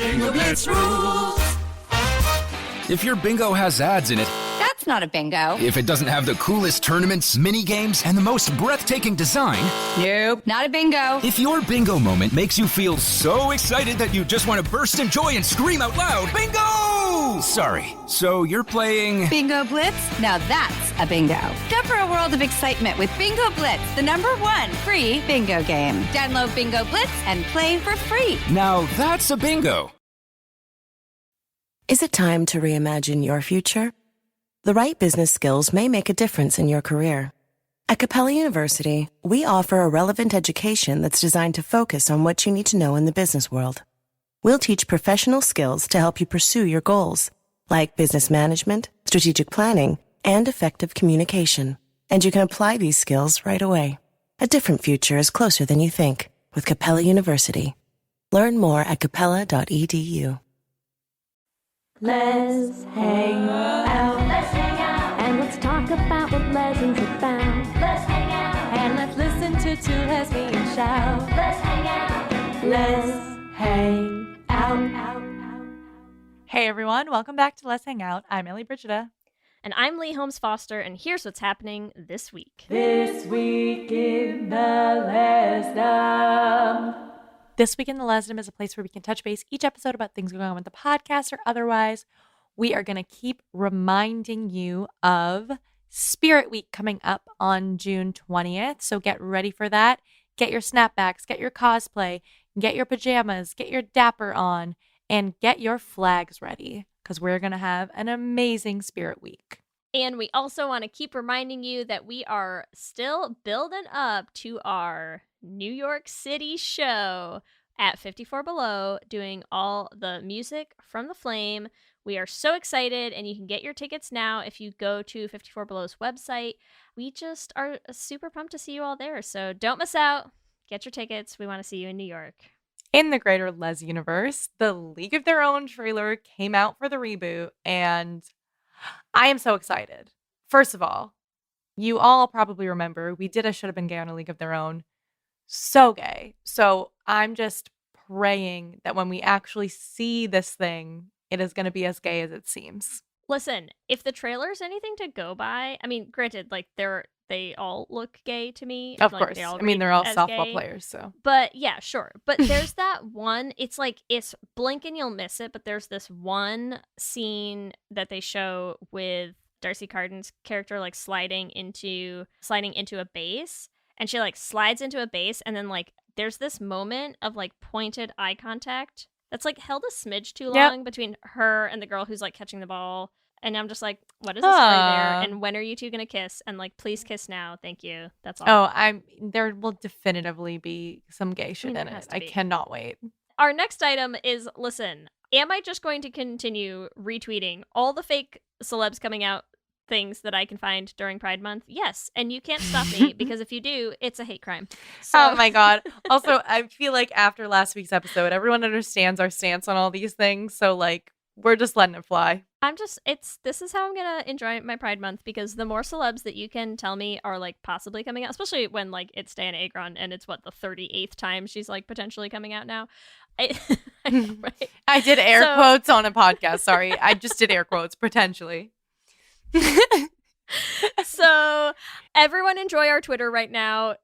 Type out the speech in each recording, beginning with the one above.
Bingo Blitz rules. If your bingo has ads in it, That's not a bingo. if it doesn't have the coolest tournaments, mini games, and the most breathtaking design, Nope, not a bingo. if your bingo moment makes you feel so excited that you just want to burst in joy and scream out loud, bingo! Sorry, so you're playing... Bingo Blitz? Now that's a bingo. Go for a world of excitement with Bingo Blitz, the #1 free bingo game. Download Bingo Blitz and play for free. Now that's a bingo. Is it time to reimagine your future? The right business skills may make a difference in your career. At Capella University, we offer a relevant education that's designed to focus on what you need to know in the business world. We'll teach professional skills to help you pursue your goals, like business management, strategic planning, and effective communication. And you can apply these skills right away. A different future is closer than you think with Capella University. Learn more at capella.edu. Let's hang out. Let's hang out. And let's talk about what lessons about. Let's hang out. And let's listen to two lesbians shout. Let's hang out. Let's hang out. Hey everyone, welcome back to Let's Hang Out. I'm Ellie Brigida. And I'm Lee Holmes Foster, and here's what's happening this week. This week in the Lesdom. This week in the Lesdom is a place where we can touch base each episode about things going on with the podcast or otherwise. We are going to keep reminding you of Spirit Week coming up on June 20th. So get ready for that. Get your snapbacks, get your cosplay, get your pajamas, get your dapper on, and get your flags ready because we're going to have an amazing Spirit Week. And we also want to keep reminding you that we are still building up to our New York City show at 54 Below, doing all the music from The Flame. We are so excited, and you can get your tickets now if you go to 54 Below's website. We just are super pumped to see you all there, so don't miss out. Get your tickets. We want to see you in New York. In the greater Les universe, the League of Their Own trailer came out for the reboot, and I am so excited. First of all, you all probably remember we did a Should Have Been Gay on a League of Their Own. So gay. So I'm just praying that when we actually see this thing, it is going to be as gay as it seems. Listen, if the trailer's anything to go by, I mean, granted, like they all look gay to me. Of like, course. I mean, they're all softball gay. players, so. But yeah, sure. But there's that one, it's like, it's blink and you'll miss it, but there's this one scene that they show with Darcy Carden's character like sliding into a base, and she like slides into a base, and then like there's this moment of like pointed eye contact that's like held a smidge too long between her and the girl who's like catching the ball. And I'm just like, what is this right there? And when are you two gonna kiss? And like, please kiss now. Thank you. That's all. There will definitively be some gay shit in it. I cannot wait. Our next item is, listen, am I just going to continue retweeting all the fake celebs coming out things that I can find during Pride Month? Yes. And you can't stop me because if you do, it's a hate crime. So- Oh my God. Also, I feel like after last week's episode, everyone understands our stance on all these things. So like, we're just letting it fly. This is how I'm gonna enjoy my Pride Month, because the more celebs that you can tell me are like possibly coming out, especially when like it's Diana Agron and it's what, the 38th time she's like potentially coming out now. I know, right? I did air quotes on a podcast. Sorry. I just did air quotes, potentially. So everyone enjoy our Twitter right now.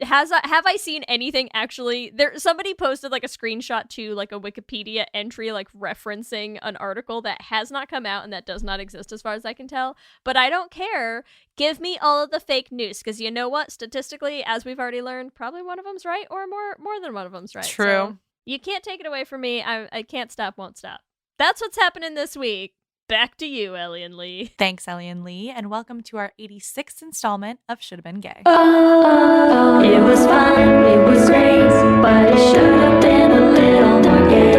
Have I seen anything actually? Somebody posted like a screenshot to like a Wikipedia entry like referencing an article that has not come out and that does not exist as far as I can tell. But I don't care. Give me all of the fake news, because you know what? Statistically, as we've already learned, probably one of them's right, or more than one of them's right. True. So you can't take it away from me. I can't stop, won't stop. That's what's happening this week. Back to you, Ellie and Lee. Thanks, Ellie and Lee, and welcome to our 86th installment of Should Have Been Gay. Oh, it was fun, it was great, but it should have been a little more gay.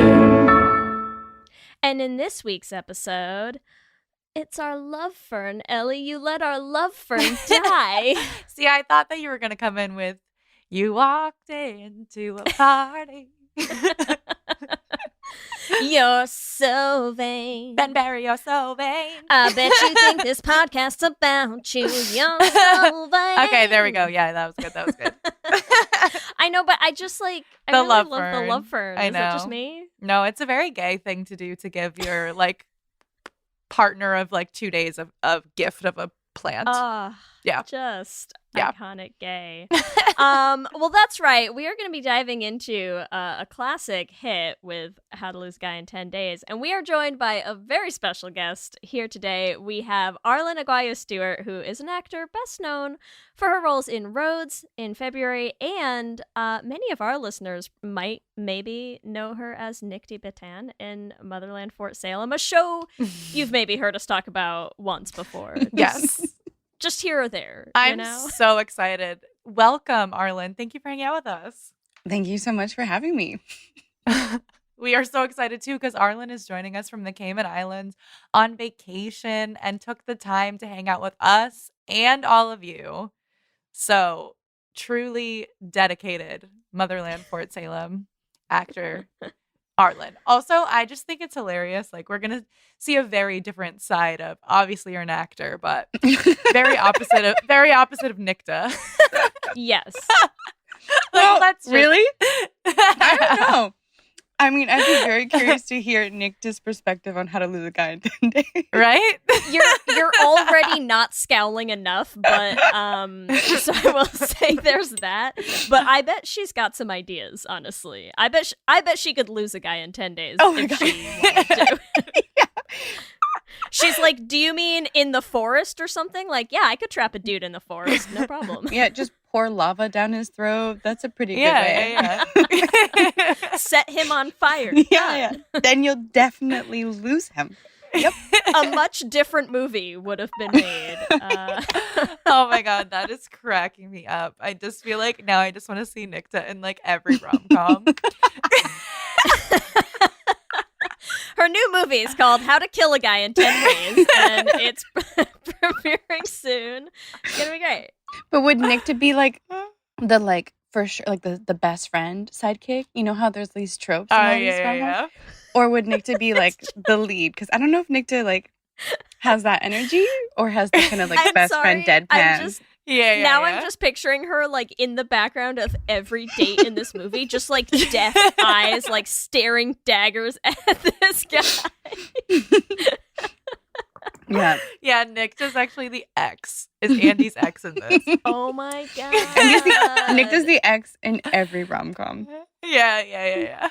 And in this week's episode, it's our love fern. Ellie, you let our love fern die. See, I thought that you were going to come in with, you walked into a party. You're so vain. Ben Barry, you're so vain. I bet you think this podcast's about you. You're so vain. Okay, there we go. Yeah, that was good. I I know, but I just like I The really love love the fern. love fern. I Is it just know. me? No, it's a very gay thing to do, to give your like partner of like 2 days of gift of a plant. Yeah. Just Yeah. iconic gay. Well, that's right. We are going to be diving into a classic hit with How to Lose a Guy in 10 Days. And we are joined by a very special guest here today. We have Arlen Aguayo-Stewart, who is an actor best known for her roles in Rhodes in February. And many of our listeners might maybe know her as Nick DeBatan in Motherland Fort Salem, a show you've maybe heard us talk about once before. Yes. Just here or there, I'm you know? so excited. Welcome, Arlen. Thank you for hanging out with us. Thank you so much for having me. We are so excited too because Arlen is joining us from the Cayman Islands on vacation and took the time to hang out with us and all of you. So, truly dedicated Motherland Fort Salem actor Arlen. Also, I just think it's hilarious. Like, we're going to see a very different side of, obviously you're an actor, but very opposite of Nikta. Yes. Well, let's really? I don't know. I mean, I'd be very curious to hear Nick's perspective on How to Lose a Guy in 10 Days. Right? You're already not scowling enough, but so I will say there's that. But I bet she's got some ideas, honestly. I bet she could lose a guy in 10 days if she wanted to. Yeah. She's like, "Do you mean in the forest or something?" Like, "Yeah, I could trap a dude in the forest, no problem." Yeah, just pour lava down his throat. That's a pretty good way. Yeah. Set him on fire. Yeah. Then you'll definitely lose him. Yep. A much different movie would have been made. Oh my god, that is cracking me up. I just feel like now I just want to see Nikta in like every rom-com. Her new movie is called How to Kill a Guy in 10 Days, and it's premiering soon. It's gonna be great. But would Nick to be like the for sure like the best friend sidekick? You know how there's these tropes in all these rom-coms? Yeah. Or would Nick to be like the lead? Because I don't know if Nick to like has that energy or has the kind of like I'm best sorry, friend deadpan. I'm just picturing her like in the background of every date in this movie, just like death eyes, like staring daggers at this guy. Yeah. Yeah, Nikta's actually the ex. Is Andy's ex in this? Oh my god. And Nick does the ex in every rom-com. Yeah.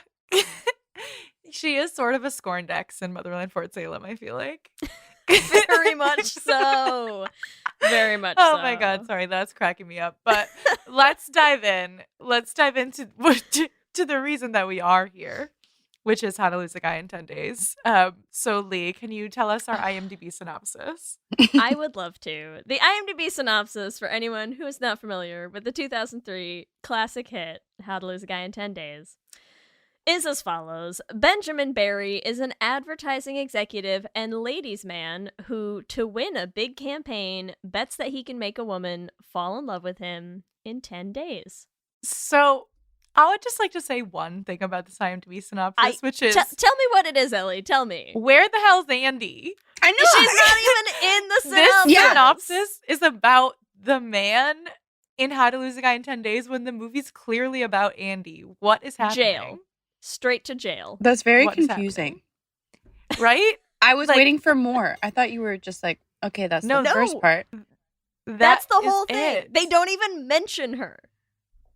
She is sort of a scorned ex in Motherland Fort Salem, I feel like. Very much so. Very much Oh so. my god, sorry, that's cracking me up. But let's dive in. Let's dive into to the reason that we are here, which is How to Lose a Guy in 10 Days. So Lee, can you tell us our IMDb synopsis? I would love to. The IMDb synopsis for anyone who is not familiar with the 2003 classic hit How to Lose a Guy in 10 Days is as follows. Benjamin Barry is an advertising executive and ladies' man who, to win a big campaign, bets that he can make a woman fall in love with him in 10 days. So I would just like to say one thing about this IMDb synopsis, which is... Tell me what it is, Ellie. Tell me. Where the hell's Andy? I know. She's not even in the synopsis. This synopsis is about the man in How to Lose a Guy in 10 Days when the movie's clearly about Andy. What is happening? Jail. Straight to jail. That's very What is confusing. Right? I was Like- waiting for more. I thought you were just like, okay, that's the first part. That's the That whole is thing. it. They don't even mention her.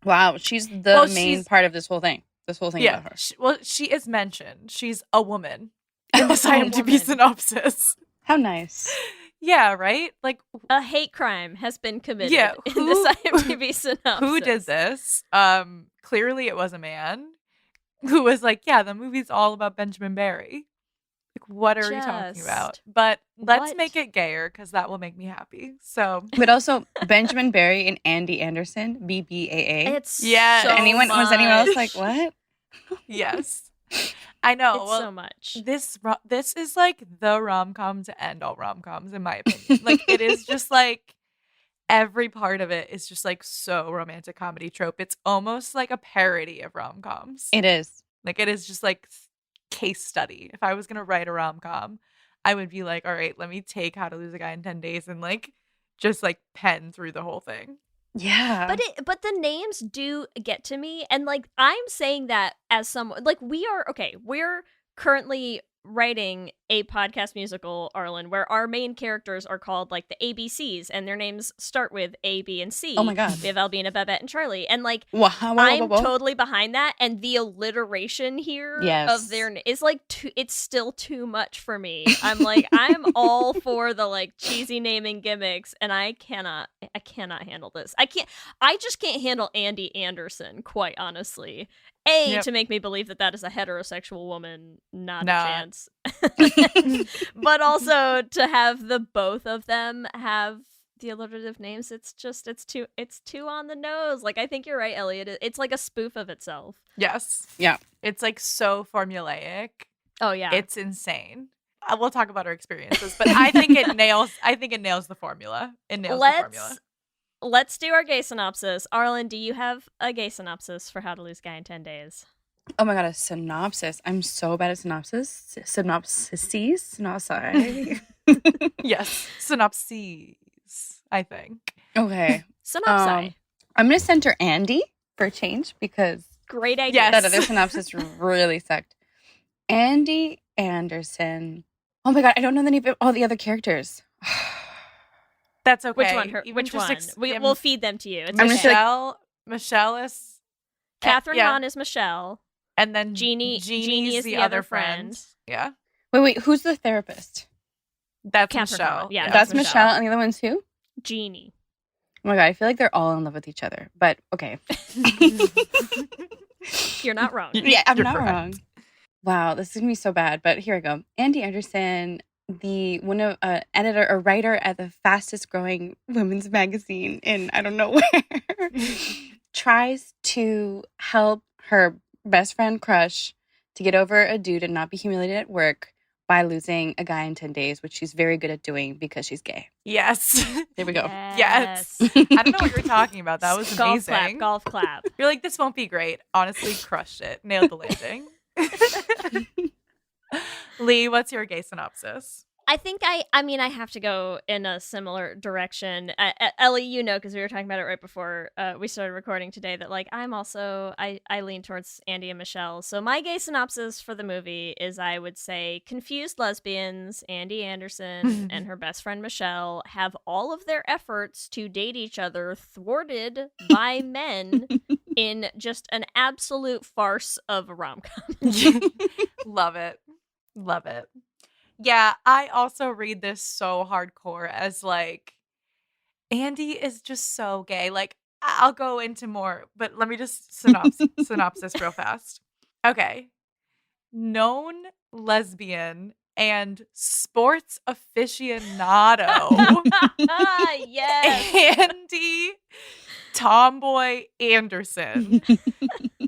Wow, she's the main she's- part of this whole thing. This whole thing Yeah. about her. She is mentioned. She's a woman in this A IMDb woman. synopsis. How nice. Yeah, right? Like, A hate crime has been committed Yeah, in who- this IMDb synopsis. who did this? Clearly it was a man who was like, yeah, the movie's all about Benjamin Barry. Like, what are we talking about? Just But let's what? make it gayer because that will make me happy. So, But also Benjamin Barry and Andy Anderson, BBAA. It's Yeah. so Was anyone else like, much. what? yes. I know. It's well, so much. this is like the rom-com to end all rom-coms in my opinion. Like, it is just like every part of it is just like so romantic comedy trope. It's almost like a parody of rom-coms. It is. Like, it is just like case study. If I was gonna write a rom-com, I would be like, all right, let me take How to Lose a Guy in 10 Days and like just like pen through the whole thing. Yeah. But the names do get to me, and like I'm saying that as someone like we're currently writing a podcast musical, Arlen, where our main characters are called like the ABCs, and their names start with A, B, and C. Oh my God. We have Albina, Babette, and Charlie, and like I'm totally behind that, and the alliteration here of their is like it's still too much for me. I'm like I'm all for the like cheesy naming gimmicks, and I cannot handle this. I just can't handle Andy Anderson, quite honestly. To make me believe that is a heterosexual woman, not a chance. But also to have the both of them have the alliterative names, it's too on the nose. Like, I think you're right, Elliot. It's like a spoof of itself. Yes. Yeah. It's like so formulaic. Oh yeah. It's insane. We'll talk about our experiences, but I think it nails the formula. It nails the formula. Let's do our gay synopsis. Arlen, do you have a gay synopsis for How to Lose a Guy in 10 Days? Oh my God, a synopsis. I'm so bad at synopsis. Synopsis. Yes, synopses, I think. Okay. Synopsis. I'm going to center Andy for a change because great idea. Yes. That other synopsis really sucked. Andy Anderson. Oh my God, I don't know the name of all the other characters. That's okay. Which one? Which one? We'll feed them to you. It's Michelle is... Catherine Hahn is Michelle. And then Jeannie is the other friend. Yeah. Wait, who's the therapist? That's Catherine Michelle. Hahn. Yeah, that's Michelle. And the other one's who? Jeannie. Oh my God, I feel like they're all in love with each other. But okay. You're not wrong. Yeah, I'm not wrong. Wow, this is going to be so bad. But here we go. Andy Anderson, editor or writer at the fastest growing women's magazine in I don't know where, tries to help her best friend crush to get over a dude and not be humiliated at work by losing a guy in 10 days, which she's very good at doing because she's gay. Yes. There we go. Yes. I don't know what you're talking about. That was amazing. Golf clap. You're like, this won't be great. Honestly, crushed it. Nailed the landing. Lee, what's your gay synopsis? I think I have to go in a similar direction. Ellie, you know, because we were talking about it right before we started recording today, that like I lean towards Andy and Michelle. So my gay synopsis for the movie is, I would say, confused lesbians, Andy Anderson and her best friend Michelle, have all of their efforts to date each other thwarted by men in just an absolute farce of a rom-com. Love it. Love it. Yeah, I also read this so hardcore as like, Andy is just so gay. Like, I'll go into more, but let me just synopsis real fast. Okay. Known lesbian and sports aficionado. Yes. Andy Tomboy Anderson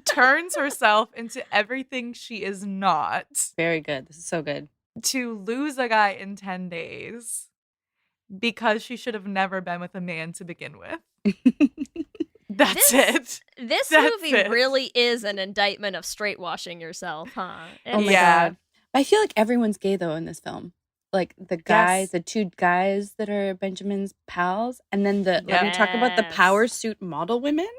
turns herself into everything she is not. Very good. This is so good. To lose a guy in 10 days because she should have never been with a man to begin with. That's it. This movie really is an indictment of straight washing yourself, huh? Oh my God. I feel like everyone's gay though in this film. Like the guys, the two guys that are Benjamin's pals, and then let me talk about the power suit model women.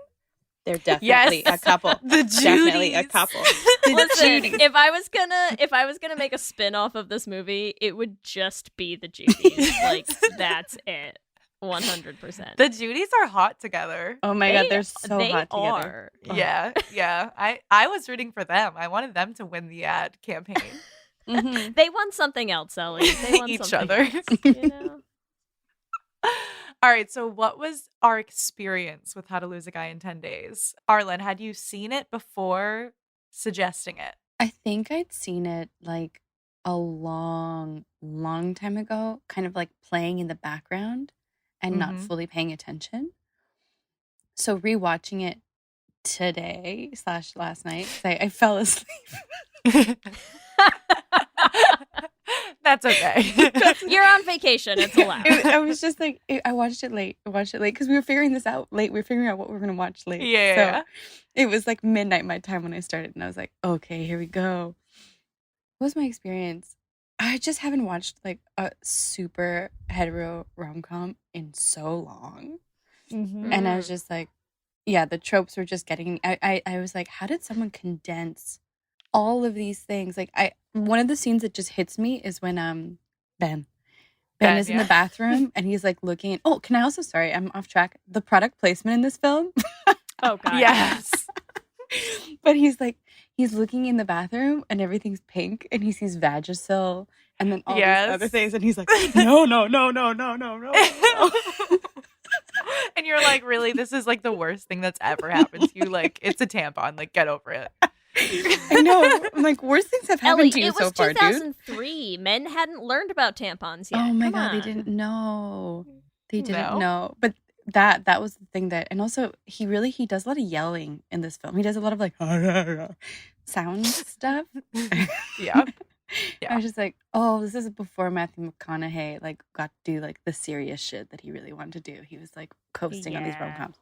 They're definitely a couple. The Judys. Definitely a couple. Listen, if I was gonna make a spin-off of this movie, it would just be the Judys. Like, that's it. 100%. The Judys are hot together. Oh my God, they're so hot together. Yeah. I was rooting for them. I wanted them to win the ad campaign. Mm-hmm. They won something else, Ellie. They won each something other. Else, you know? All right, so what was our experience with How to Lose a Guy in 10 Days? Arlen, had you seen it before suggesting it? I think I'd seen it like a long time ago, kind of like playing in the background and not fully paying attention. So rewatching it today / last night, I fell asleep. That's okay. You're on vacation. It's allowed. I was just like, I watched it late because we were figuring this out late. We were figuring out what we were going to watch late. Yeah. So it was like midnight my time when I started, and I was like, okay, here we go. What was my experience? I just haven't watched like a super hetero rom-com in so long. And I was just like, yeah, the tropes were just getting me. I was like, how did someone condense all of these things? Like, one of the scenes that just hits me is when Ben is in the bathroom and he's like looking. Oh, can I also? Sorry, I'm off track. The product placement in this film. Oh God. Yes. But he's looking in the bathroom and everything's pink and he sees Vagisil and then all these other things and he's like, no. And you're like, really? This is like the worst thing that's ever happened to you. Like, it's a tampon. Like, get over it. I know. I'm like, worse things have happened to you so far, dude. It was 2003. Men hadn't learned about tampons yet. Oh my Come God, on. they didn't know. They didn't know. But that was the thing that, and also he does a lot of yelling in this film. He does a lot of like sound stuff. Yeah. I was just like, oh, this is before Matthew McConaughey like got to do like the serious shit that he really wanted to do. He was like coasting on these rom-coms.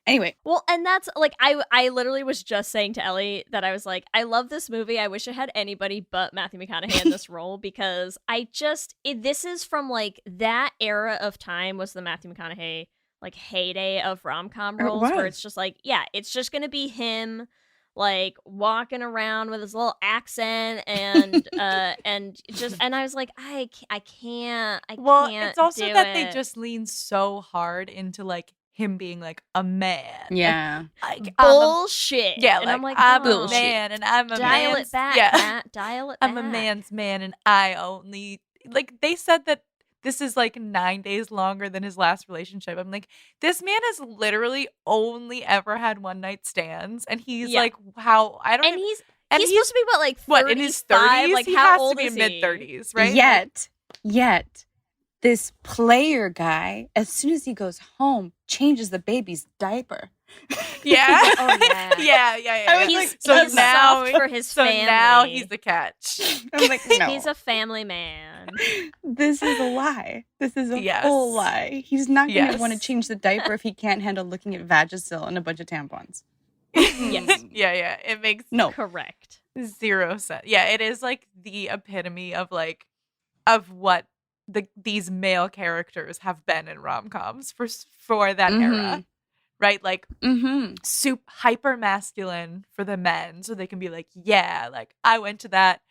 Anyway. Well, and that's like, I literally was just saying to Ellie that I was like, I love this movie. I wish it had anybody but Matthew McConaughey in this role because this is from like that era of time was the Matthew McConaughey like heyday of rom-com roles where it's just like, yeah, it's just going to be him like walking around with his little accent and I was like, I can't it's also do that it. they just lean so hard into like him being like a man. Yeah. Like bullshit. And I'm like, I'm oh, a man and I'm a dial man's, it back, yeah. Matt. Dial it back. I'm a man's man and I only like they said that this is like 9 days longer than his last relationship. I'm like, this man has literally only ever had one night stands and he's like how I don't and even, he's supposed to be what in his 30s? Like he how has old to be is in he? mid-30s, right? Yet this player guy, as soon as he goes home, changes the baby's diaper. Yeah. Oh yeah. Yeah. He's now soft for his family. Now he's the catch. I'm like, no. He's a family man. This is a lie. This is a full lie. He's not going to want to change the diaper if he can't handle looking at Vagisil and a bunch of tampons. Yes. Yeah. It makes correct. 0 sense. Yeah, it is like the epitome of like what these male characters have been in rom-coms for that era. Right? Like hyper masculine for the men so they can be like, yeah, like I went to that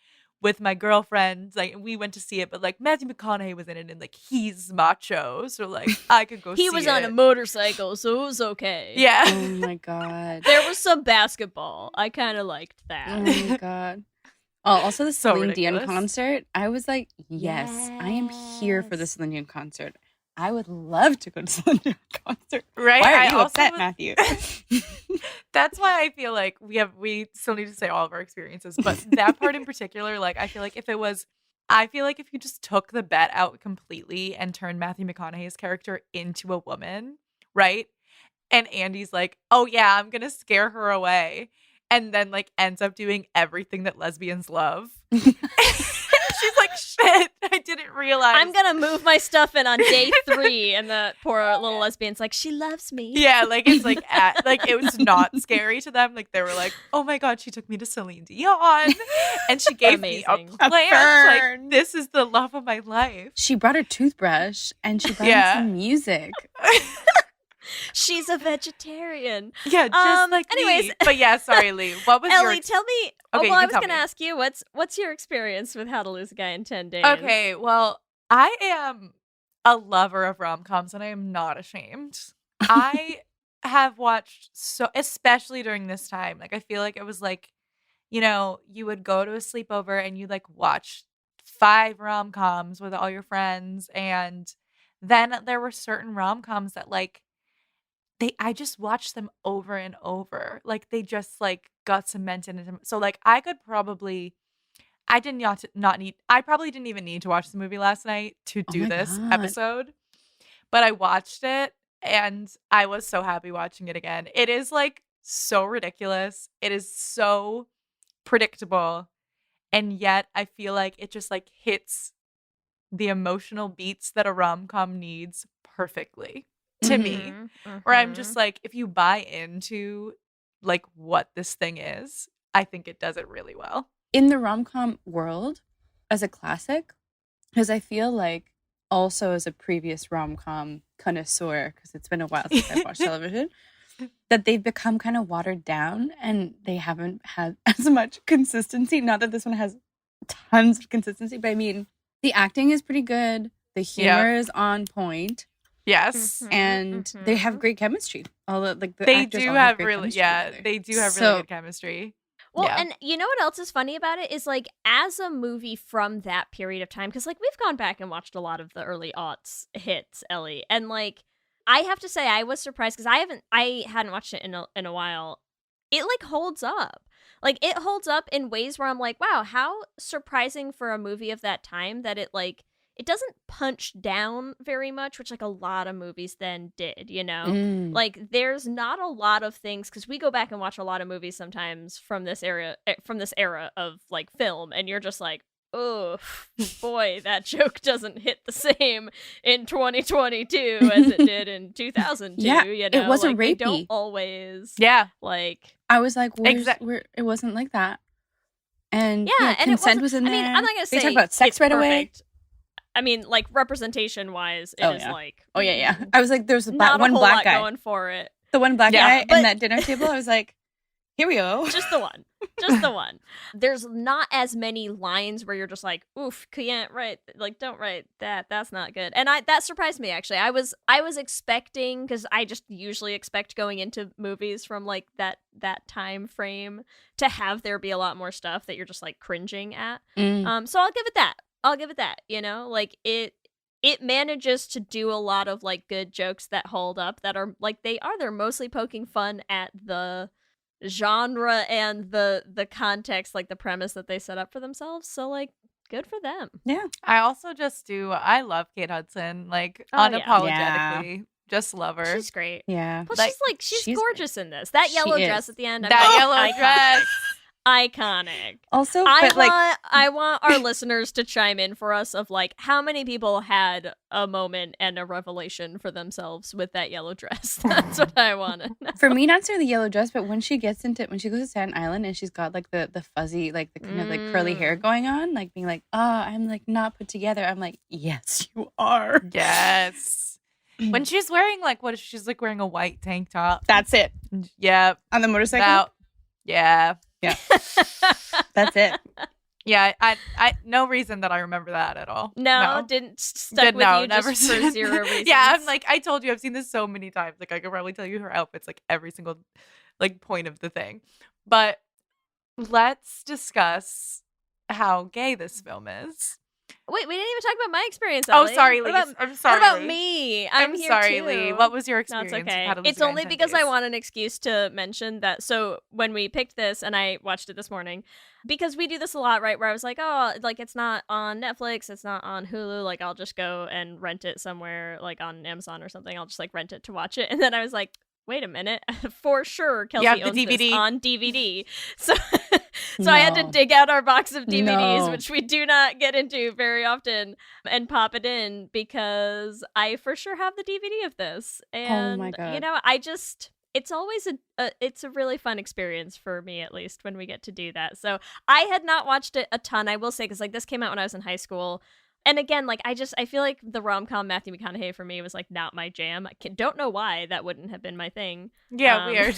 with my girlfriend, like we went to see it, but like Matthew McConaughey was in it and like he's macho, so like I could go see it. He was on a motorcycle, so it was okay. Yeah. Oh my God. There was some basketball. I kind of liked that. Oh my God. Oh, also the So Celine Dion ridiculous. concert. I was like, yes, I am here for the Celine Dion concert. I would love to go to Celine Dion concert. Right? Why are I you also upset, was- Matthew? That's why I feel like we still need to say all of our experiences, but that part in particular, like I feel like if you just took the bet out completely and turned Matthew McConaughey's character into a woman, right? And Andy's like, oh yeah, I'm gonna scare her away, and then like ends up doing everything that lesbians love. She's like, shit, I didn't realize. I'm gonna move my stuff in on day 3, and the poor little lesbian's like, she loves me. Yeah, like it's like it was not scary to them. Like they were like, oh my God, she took me to Celine Dion and she gave me a Amazing. plant. Like this is the love of my life. She brought her toothbrush and she brought in some music. She's a vegetarian. Yeah, just like anyways. me. But yeah, sorry, Lee. What was Ellie, your tell me. Okay, you I can was tell gonna me. ask you what's your experience with How to Lose a Guy in 10 Days? Okay, well, I am a lover of rom-coms and I am not ashamed. I have watched especially during this time. Like I feel like it was like, you know, you would go to a sleepover and you like watch 5 rom-coms with all your friends, and then there were certain rom-coms that like I just watched them over and over. Like they just like got cemented into. So like I could probably, I probably didn't even need to watch the movie last night to do my this God. episode, but I watched it and I was so happy watching it again. It is like so ridiculous. It is so predictable, and yet I feel like it just like hits the emotional beats that a rom-com needs perfectly. To me, where I'm just like, if you buy into like what this thing is, I think it does it really well. In the rom-com world, as a classic, because I feel like also as a previous rom-com connoisseur, because it's been a while since I've watched television, that they've become kind of watered down and they haven't had as much consistency. Not that this one has tons of consistency, but I mean, the acting is pretty good. The humor is on point. Yes. And they have great chemistry. All the like the They actors do all have great really chemistry together. they do have really good chemistry. Well, Yeah. and you know what else is funny about it is like as a movie from that period of time, because like we've gone back and watched a lot of the early aughts hits, Ellie, and like I have to say I was surprised because I hadn't watched it in a while. It like holds up. Like it holds up in ways where I'm like, wow, how surprising for a movie of that time that it like it doesn't punch down very much, which like a lot of movies then did, you know? Like there's not a lot of things, because we go back and watch a lot of movies sometimes from this era of like film, and you're just like, oh boy, that joke doesn't hit the same in 2022 as it did in 2002. Yeah, you know? it wasn't like, rapey. They don't always like I was like, it wasn't like that. And and consent was in there. I mean, I'm not gonna say they talk about sex it's right away. perfect. I mean, like representation wise, it is like I was like, there's not one a whole black lot guy going for it. The one black guy but- in that dinner table. I was like, here we go. Just the one. Just the one. There's not as many lines where you're just like, oof, can't write, like, don't write that. That's not good. And that surprised me, actually. I was expecting, because I just usually expect going into movies from like that time frame to have there be a lot more stuff that you're just like cringing at. So I'll give it that. You know, like it manages to do a lot of like good jokes that hold up, that are like they're mostly poking fun at the genre and the context, like the premise that they set up for themselves. So like good for them. Yeah. I also I love Kate Hudson, like Oh, yeah. unapologetically. Just love her. She's great. Yeah. Plus Like, she's gorgeous in this. That yellow She dress is. at the end. That yellow iconic. dress. Iconic. Also, but I want our listeners to chime in for us of like how many people had a moment and a revelation for themselves with that yellow dress. That's what I want to know. for me, not necessarily the yellow dress, but when she goes to Staten Island and she's got like the fuzzy, like the kind of like curly hair going on, like being like, I'm like not put together. I'm like, yes, you are. Yes. When she's wearing like she's like wearing a white tank top. That's it. Yeah. On the motorcycle. Yeah. Yeah. That's it. Yeah, I no reason that I remember that at all. No, didn't stuck with you never just for zero reasons. Yeah, I'm like, I told you, I've seen this so many times. Like, I could probably tell you her outfits, like, every single, like, point of the thing. But let's discuss how gay this film is. Wait, we didn't even talk about my experience. Oh, Ellie. sorry, What Lee. about- I'm sorry, What about Lee. me? I'm here sorry, too. Lee. What was your No, experience? it's okay. How to Lose It's a Man only in 10 because I days? want an excuse to mention that. So when we picked this, and I watched it this morning, because we do this a lot, right? Where I was like, oh, like it's not on Netflix, it's not on Hulu. Like I'll just go and rent it somewhere, like on Amazon or something. I'll just like rent it to watch it. And then I was like, wait a minute, for sure, Kelsey have the owns DVD. this on DVD. So, so I had to dig out our box of DVDs, No. which we do not get into very often, and pop it in because I for sure have the DVD of this. And my God. you know, it's always it's a really fun experience for me, at least when we get to do that. So I had not watched it a ton, I will say, because like this came out when I was in high school. And again, like I feel like the rom-com Matthew McConaughey for me was like not my jam. Don't know why that wouldn't have been my thing. Yeah, weird.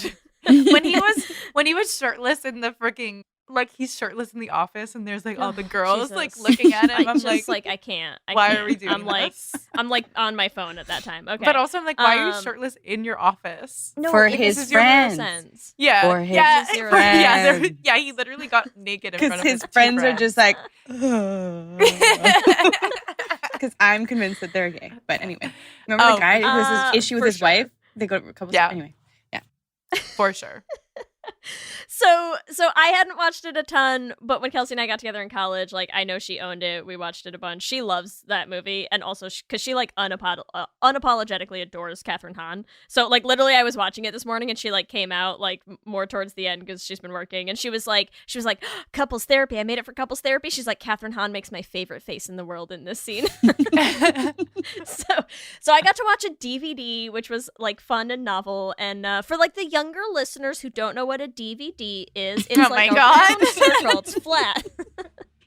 when he was shirtless in the freaking, like, he's shirtless in the office and there's like all the girls Jesus. like looking at him. I'm just like, I can't. why are we doing I'm like this? I'm like on my phone at that time. Okay. But also I'm like, why are you Um, shirtless in your office? no, for it his makes zero friends. sense. Yeah, For his yeah, zero yeah, friends. yeah. He literally got naked in front Because of his two friends are just like, because I'm convinced that they're gay. But anyway, remember Oh, the guy who has uh, this issue with for his sure. wife? They go to a couple. Yeah. Anyway, for sure. So I hadn't watched it a ton, but when Kelsey and I got together in college, like I know she owned it. We watched it a bunch. She loves that movie, and also because she like unapologetically adores Catherine Hahn. So like literally, I was watching it this morning, and she like came out like more towards the end because she's been working, and she was like, couples therapy. I made it for couples therapy. She's like, Catherine Hahn makes my favorite face in the world in this scene. So I got to watch a DVD, which was like fun and novel. And for like the younger listeners who don't know what a DVD is, it's Oh like my a God. round circle. It's flat.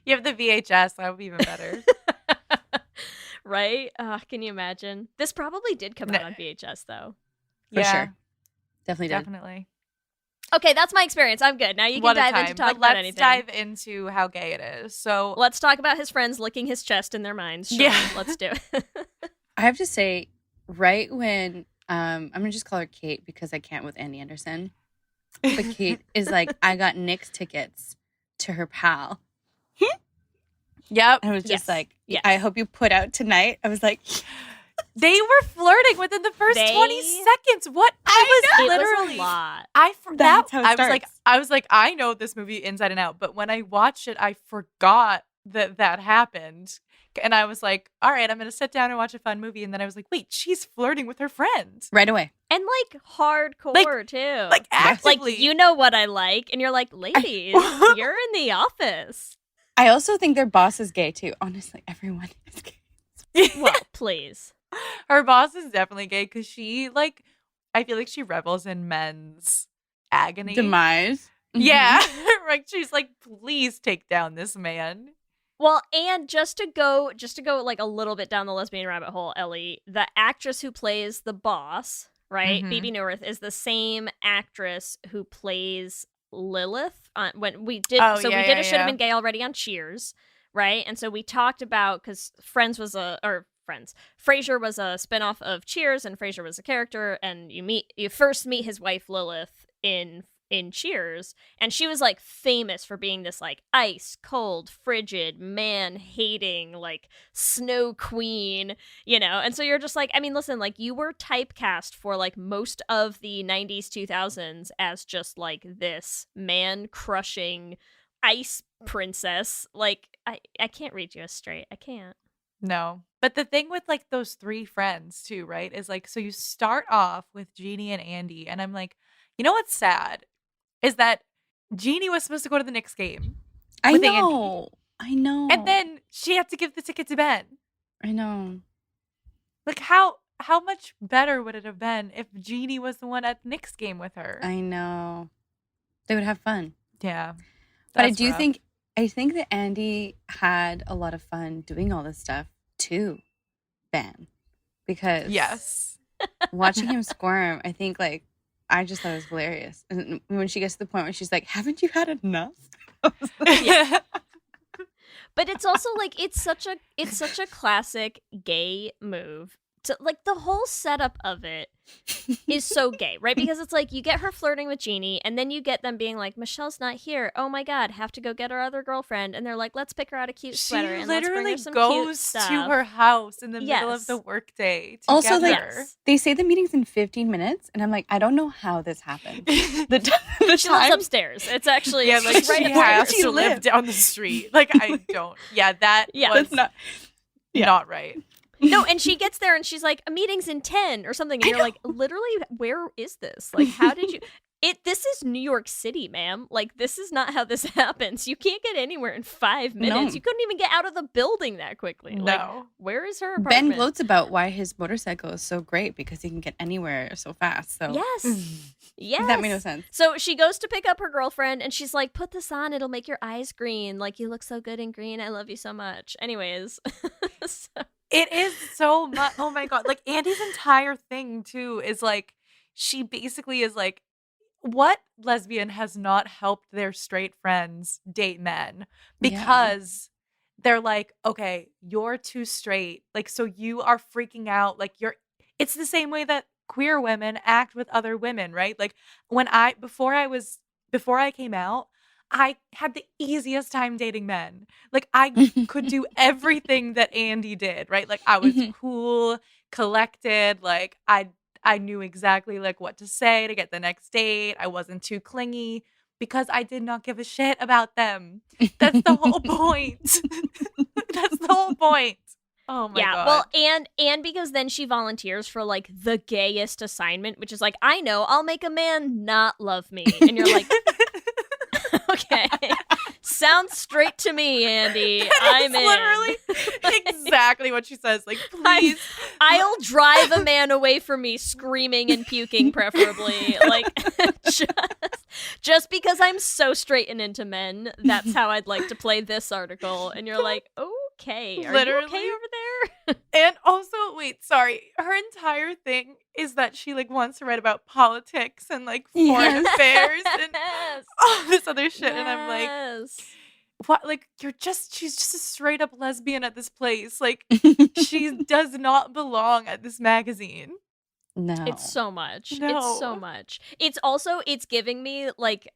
You have the VHS. That would be even better. Right? Can you imagine? This probably did come out on VHS, though. For sure. Definitely did. Definitely. Okay, that's my experience. I'm good. Now you can What a dive time. into talk But about let's anything. dive into how gay it is. So Let's talk about his friends licking his chest in their minds. Sure, Yeah. let's do it. I have to say, right when I'm gonna just call her Kate because I can't with Andy Anderson. But Kate is like, I got Nick's tickets to her pal. Yep. And I was just Yes. like, Yes. I hope you put out tonight. I was like, They were flirting within the first 20 seconds. What? It literally was a lot. That's how it I was like, I know this movie inside and out, but when I watched it, I forgot that happened. And I was like, all right, I'm going to sit down and watch a fun movie. And then I was like, wait, she's flirting with her friend. right away. And like hardcore too. Like actively. Like, you know what I like, and you're like, ladies, you're in the office. I also think their boss is gay too. Honestly, everyone is gay. Well, please. Her boss is definitely gay because she, like, I feel like she revels in men's agony. Demise. Yeah. Like, she's like, please take down this man. Well, and just to go like a little bit down the lesbian rabbit hole, Ellie, the actress who plays the boss, right? Mhm. Bebe Neuwirth is the same actress who plays Lilith when we did. Oh, so yeah, we did yeah, a Should Have yeah. Been Gay already on Cheers, right? And so we talked about because Frasier was a spinoff of Cheers, and Frasier was a character, and you first meet his wife Lilith in Cheers, and she was like famous for being this like ice cold, frigid, man hating, like snow queen, you know. And so you're just like, I mean, listen, like you were typecast for like most of the 90s 2000s as just like this man crushing ice princess. Like I can't read you as straight. I can't. No. But the thing with like those three friends too, right, is like, so you start off with Jeannie and Andy, and I'm like, you know what's sad is that Jeannie was supposed to go to the Knicks game. I with know. I know. And then she had to give the ticket to Ben. I know. Like how much better would it have been if Jeannie was the one at the Knicks game with her? I know. They would have fun. Yeah. But I That's do rough. think that Andy had a lot of fun doing all this stuff to Ben. Because Yes. watching him squirm, I think like I just thought it was hilarious. And when she gets to the point where she's like, haven't you had enough? Yeah. But it's also like it's such a classic gay move. To, like the whole setup of it is so gay, right? Because it's like you get her flirting with Jeannie, and then you get them being like, Michelle's not here. Oh my god, have to go get our other girlfriend. And they're like, let's pick her out a cute sweater She and let's bring literally her some cute goes stuff. to her house in the middle of Yes. the workday. Also, like, together. they say the meeting's in 15 minutes, and I'm like, I don't know how this happened. The She lives upstairs. It's actually yeah, like right she upstairs. has She to live lived. down the street. Like I don't. Yeah, that Yeah. was That's not. not right. No, and she gets there and she's like, a meeting's in 10 or something. And you're like, literally, where is this? Like, how did you... This is New York City, ma'am. Like, this is not how this happens. You can't get anywhere in 5 minutes. No. You couldn't even get out of the building that quickly. No. Like, where is her Ben apartment? gloats about why his motorcycle is so great because he can get anywhere so fast. So Yes. Yes. that made no sense. So she goes to pick up her girlfriend and she's like, put this on. It'll make your eyes green. Like, you look so good in green. I love you so much. Anyways. So- It is so much. Oh my god! Like Andy's entire thing too is like she basically is like, what lesbian has not helped their straight friends date men because they're like, okay, you're too straight, like so you are freaking out, like you're. It's the same way that queer women act with other women, right? Like before I came out, I had the easiest time dating men. Like I could do everything that Andy did, right? Like I was cool, collected, like I knew exactly like what to say to get the next date. I wasn't too clingy because I did not give a shit about them. That's the whole point. That's the whole point. Oh my god. Well, and because then she volunteers for like the gayest assignment, which is like, I know, I'll make a man not love me. And you're like, okay. Sounds straight to me, Andy. I'm in. Literally exactly what she says. Like, please. I'll drive a man away from me screaming and puking, preferably. Like, just because I'm so straight and into men, that's how I'd like to play this article. And you're like, okay? Are Literally. you okay over there? And also, wait, sorry. Her entire thing is that she like wants to write about politics and like foreign affairs and Yes. all this other shit. And I'm like, Yes. what? Like, she's just a straight up lesbian at this place. Like, she does not belong at this magazine. No. It's so much. It's No. so much. It's also, it's giving me like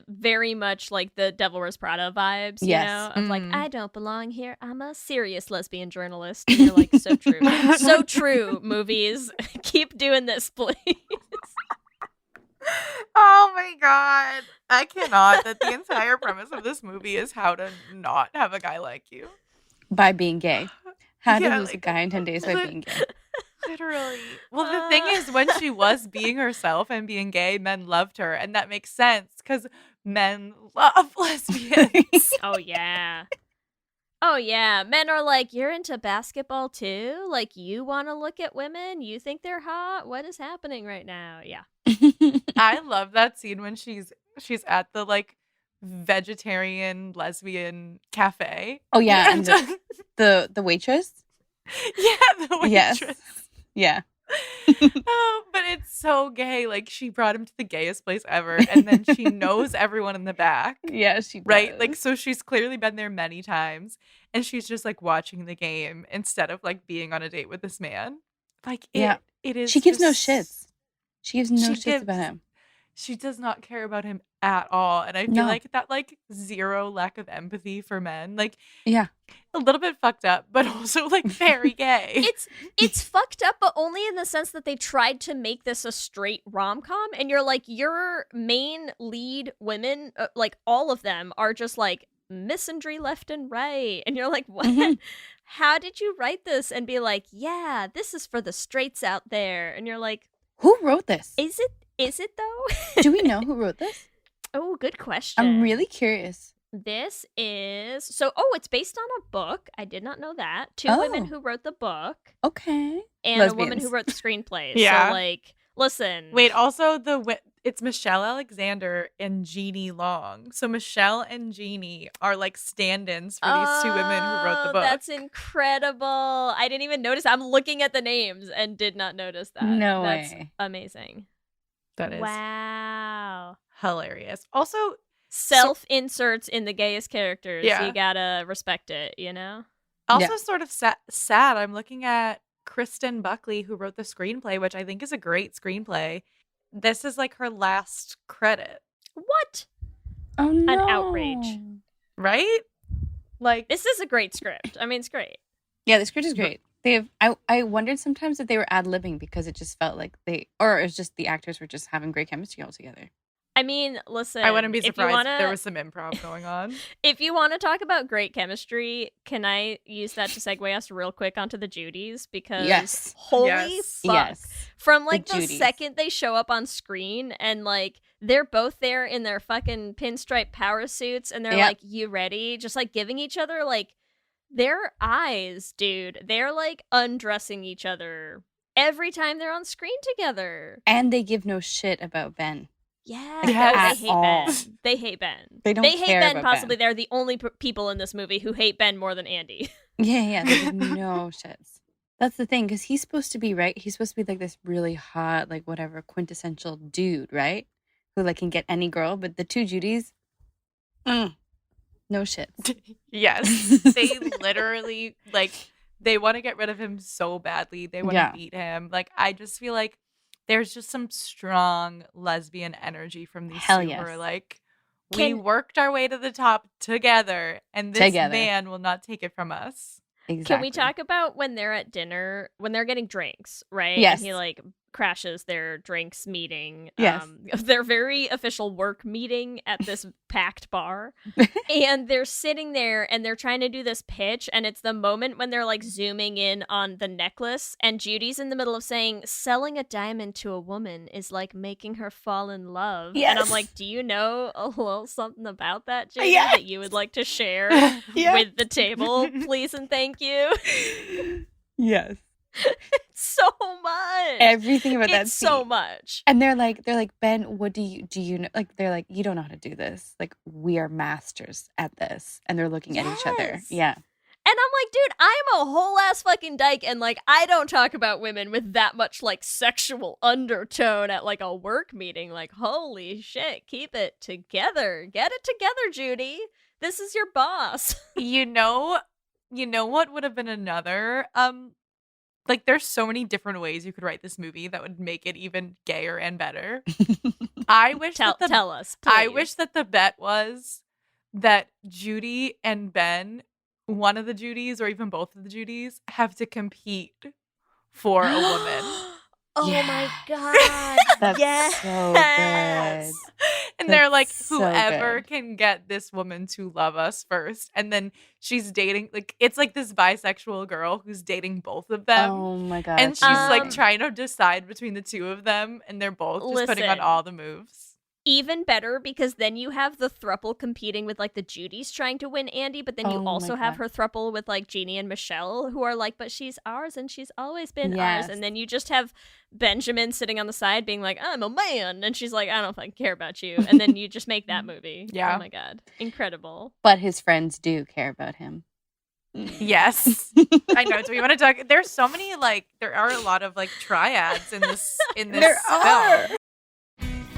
very much like the Devil Wears Prada vibes, you Yes. know? Of like, Mm. I don't belong here. I'm a serious lesbian journalist. And you're like, so true. So true, movies. Keep doing this, please. Oh my god. I cannot. That the entire premise of this movie is how to not have a guy like you. By being gay. How to Yeah, lose a like, guy in 10 days by being gay. Literally. Well, the thing is, when she was being herself and being gay, men loved her. And that makes sense because men love lesbians. Oh, yeah. Oh, yeah. Men are like, you're into basketball too? Like, you want to look at women? You think they're hot? What is happening right now? Yeah. I love that scene when she's at the like vegetarian lesbian cafe. Oh, yeah. And the waitress? Yeah, the waitress. Yes. Yeah. Oh, but it's so gay. Like, she brought him to the gayest place ever, and then she knows everyone in the back. Yeah, she does. Right? Like, so she's clearly been there many times, and she's just like watching the game instead of like being on a date with this man. Like, Yeah. it is. She gives no just- shits. She gives no She shits about gives- him. She does not care about him at all, and I feel No. like that like zero lack of empathy for men, like Yeah. a little bit fucked up, but also like very gay. It's fucked up, but only in the sense that they tried to make this a straight rom-com, and you're like, your main lead women, like all of them are just like misandry left and right, and you're like, what? Mhm. How did you write this and be like, yeah, this is for the straights out there? And you're like, Who wrote this? is it though? Do we know who wrote this? Oh, good question. I'm really curious. This is it's based on a book. I did not know that. Two women Oh. who wrote the book Okay. and a woman Lesbians. who wrote the screenplay. Yeah. So like, listen. Wait, also it's Michelle Alexander and Jeannie Long. So Michelle and Jeannie are like stand-ins for these two women who wrote the Oh, book. That's incredible. I didn't even notice. I'm looking at the names and did not notice that. No That's way. amazing. That is Wow. hilarious. Also, Self inserts in the gayest characters. Yeah. You gotta respect it, you know? sort of sad. I'm looking at Kristen Buckley, who wrote the screenplay, which I think is a great screenplay. This is like her last credit, What? Oh no. outrage. right? Like, This is a great script. I mean, it's great. Yeah, the script is great. I wondered sometimes if they were ad-libbing because it just felt like or it's just the actors were just having great chemistry all together. I mean, listen. I wouldn't be if you surprised wanna, if there was some improv going on. If you want to talk about great chemistry, can I use that to segue us real quick onto the Judys? Because Yes. holy Yes. fuck. Yes. From like the Judys. second they show up on screen and like they're both there in their fucking pinstripe power suits and they're Yep. like, you ready? Just like giving each other like their eyes, dude. They're like undressing each other every time they're on screen together. And they give no shit about Ben. Yeah, Yes. they hate At all. Ben. They hate Ben. They don't hate care Ben. about Possibly Ben. they're the only people in this movie who hate Ben more than Andy. Yeah, they give no shits. That's the thing, because he's supposed to be, right? He's supposed to be like this really hot, like whatever, quintessential dude, right? Who like can get any girl, but the two Judys, no shits. Yes. They literally, like, they want to get rid of him so badly. They want to Yeah. beat him. Like, I just feel like there's just some strong lesbian energy from these Hell two yes. who are like, we Can- worked our way to the top together, and this Together. man will not take it from us. Exactly. Can we talk about when they're at dinner, when they're getting drinks, right? Yes. And he like crashes their drinks meeting. Yes. Their very official work meeting at this packed bar. And they're sitting there and they're trying to do this pitch. And it's the moment when they're like zooming in on the necklace. And Judy's in the middle of saying, selling a diamond to a woman is like making her fall in love. And I'm Yes. like, do you know a little something about that, Judy, Yes. that you would like to share Yeah. with the table? Please and thank you. Yes. So much. Everything about that It's so scene. much. And they're like, Ben, what do you know? Like, they're like, you don't know how to do this. Like, we are masters at this. And they're looking at each other. Yes. Yeah. And I'm like, dude, I'm a whole ass fucking dyke, and like, I don't talk about women with that much like sexual undertone at like a work meeting. Like, holy shit, keep it together. Get it together, Judy. This is your boss. You know what would have been another like there's so many different ways you could write this movie that would make it even gayer and better. I wish Tell us, please. I wish that the bet was that Judy and Ben, one of the Judys or even both of the Judys, have to compete for a woman. Oh Yes. my god. That's yes. so good. And they're like, That's so whoever good. can get this woman to love us first. And then she's dating, like, it's like this bisexual girl who's dating both of them. Oh my god. And she's like trying to decide between the two of them. And they're both just putting on Listen. all the moves. Even better, because then you have the thruple competing with like the Judys trying to win Andy, but then you Oh my also have God. her thruple with like Jeannie and Michelle, who are like, but she's ours and she's always been ours. Yes. And then you just have Benjamin sitting on the side being like, I'm a man. And she's like, I don't fucking care about you. And then you just make that movie. Yeah. Oh my God. Incredible. But his friends do care about him. Yes. I know. Do we want to talk? There's so many, like, there are a lot of like triads in this There film. are.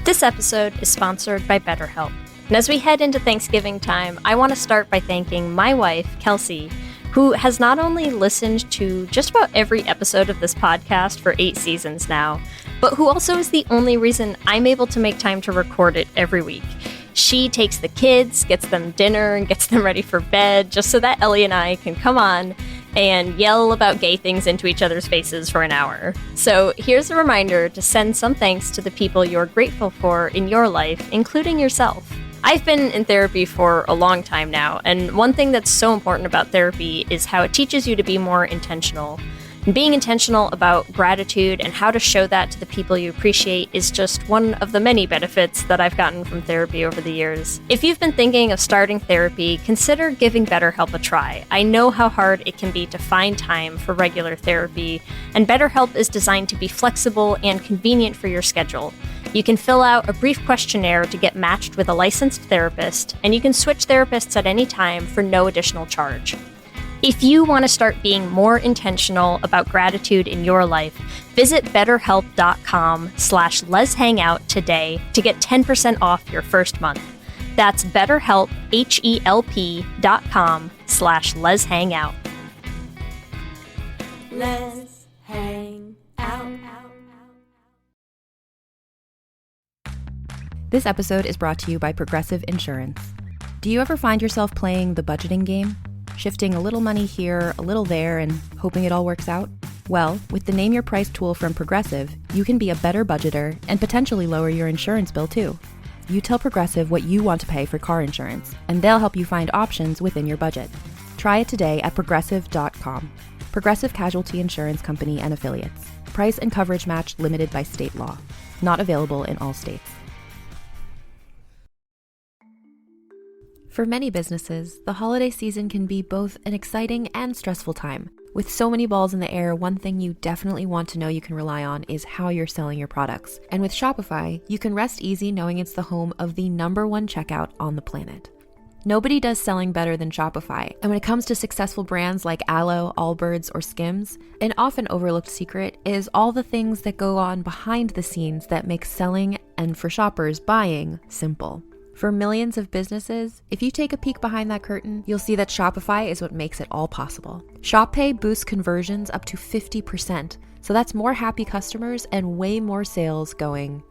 This episode is sponsored by BetterHelp. And as we head into Thanksgiving time, I want to start by thanking my wife, Kelsey, who has not only listened to just about every episode of this podcast for 8 seasons now, but who also is the only reason I'm able to make time to record it every week. She takes the kids, gets them dinner, and gets them ready for bed just so that Ellie and I can come on and yell about gay things into each other's faces for an hour. So here's a reminder to send some thanks to the people you're grateful for in your life, including yourself. I've been in therapy for a long time now, and one thing that's so important about therapy is how it teaches you to be more intentional. And being intentional about gratitude and how to show that to the people you appreciate is just one of the many benefits that I've gotten from therapy over the years. If you've been thinking of starting therapy, consider giving BetterHelp a try. I know how hard it can be to find time for regular therapy, and BetterHelp is designed to be flexible and convenient for your schedule. You can fill out a brief questionnaire to get matched with a licensed therapist, and you can switch therapists at any time for no additional charge. If you want to start being more intentional about gratitude in your life, visit betterhelp.com/letshangout today to get 10% off your first month. That's betterhelp, HELP.com/letshangout. Let's hang out. This episode is brought to you by Progressive Insurance. Do you ever find yourself playing the budgeting game? Shifting a little money here, a little there, and hoping it all works out? Well, with the Name Your Price tool from Progressive, you can be a better budgeter and potentially lower your insurance bill too. You tell Progressive what you want to pay for car insurance, and they'll help you find options within your budget. Try it today at progressive.com. Progressive Casualty Insurance Company and Affiliates. Price and coverage match limited by state law. Not available in all states. For many businesses, the holiday season can be both an exciting and stressful time. With so many balls in the air, one thing you definitely want to know you can rely on is how you're selling your products. And with Shopify, you can rest easy knowing it's the home of the #1 checkout on the planet. Nobody does selling better than Shopify. And when it comes to successful brands like Aloe, Allbirds, or Skims, an often overlooked secret is all the things that go on behind the scenes that make selling and, for shoppers, buying simple. For millions of businesses, if you take a peek behind that curtain, you'll see that Shopify is what makes it all possible. Shop Pay boosts conversions up to 50%, so that's more happy customers and way more sales going.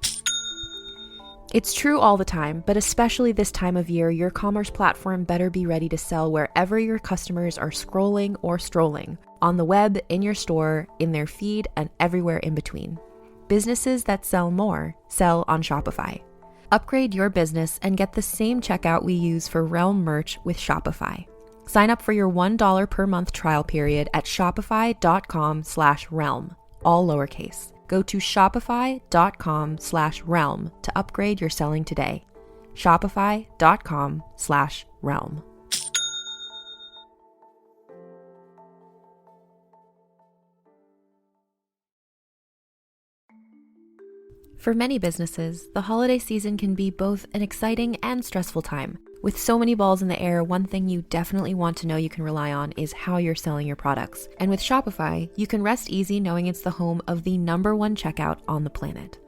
It's true all the time, but especially this time of year, your commerce platform better be ready to sell wherever your customers are scrolling or strolling, on the web, in your store, in their feed, and everywhere in between. Businesses that sell more sell on Shopify. Upgrade your business and get the same checkout we use for Realm merch with Shopify. Sign up for your $1 per month trial period at shopify.com/realm, all lowercase. Go to shopify.com/realm to upgrade your selling today. Shopify.com/realm. For many businesses, the holiday season can be both an exciting and stressful time. With so many balls in the air, one thing you definitely want to know you can rely on is how you're selling your products. And with Shopify, you can rest easy knowing it's the home of the #1 checkout on the planet.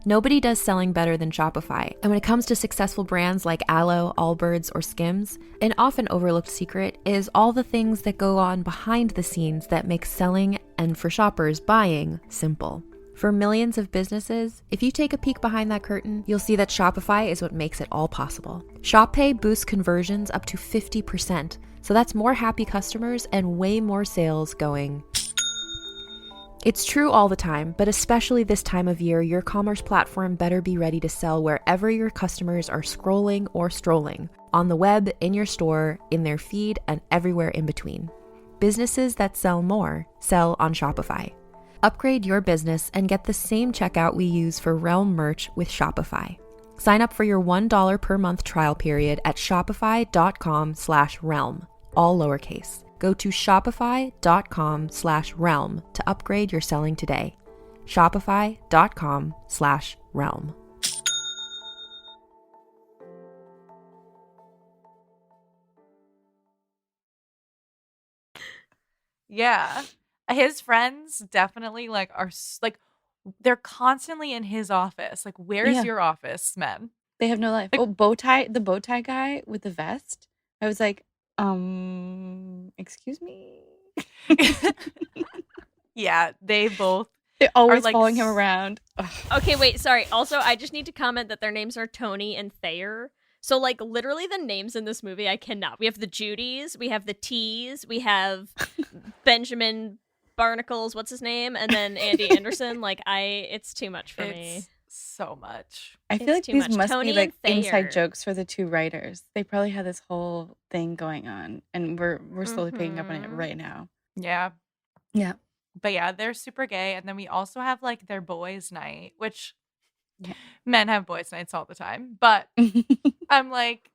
Nobody does selling better than Shopify. And when it comes to successful brands like Aloe, Allbirds, or Skims, an often overlooked secret is all the things that go on behind the scenes that make selling and, for shoppers, buying simple. For millions of businesses, if you take a peek behind that curtain, you'll see that Shopify is what makes it all possible. Shop Pay boosts conversions up to 50%, so that's more happy customers and way more sales going. It's true all the time, but especially this time of year, your commerce platform better be ready to sell wherever your customers are scrolling or strolling, on the web, in your store, in their feed, and everywhere in between. Businesses that sell more sell on Shopify. Upgrade your business and get the same checkout we use for Realm merch with Shopify. Sign up for your $1 per month trial period at shopify.com/realm, all lowercase. Go to shopify.com/realm to upgrade your selling today. Shopify.com/realm. Yeah. His friends definitely like are like they're constantly in his office. Like, where's Yeah. your office, men? They have no life. Like- Oh, the bow tie guy with the vest. I was like, excuse me. Yeah, they both They're always like, following him around. Ugh. Okay, wait, sorry. Also, I just need to comment that their names are Tony and Thayer. So, like, literally the names in this movie, I cannot. We have the Judys, we have the T's, we have Benjamin Barnacles, what's his name? And then Andy Anderson. Like, it's too much for me. it's so much. I feel like too these much. must Tony be like and inside Thayer. jokes for the two writers. They probably had this whole thing going on, and we're slowly picking up on it Mhm. right now. Yeah. Yeah. But yeah, they're super gay. And then we also have like their boys' night, which Yeah. men have boys' nights all the time. But I'm like,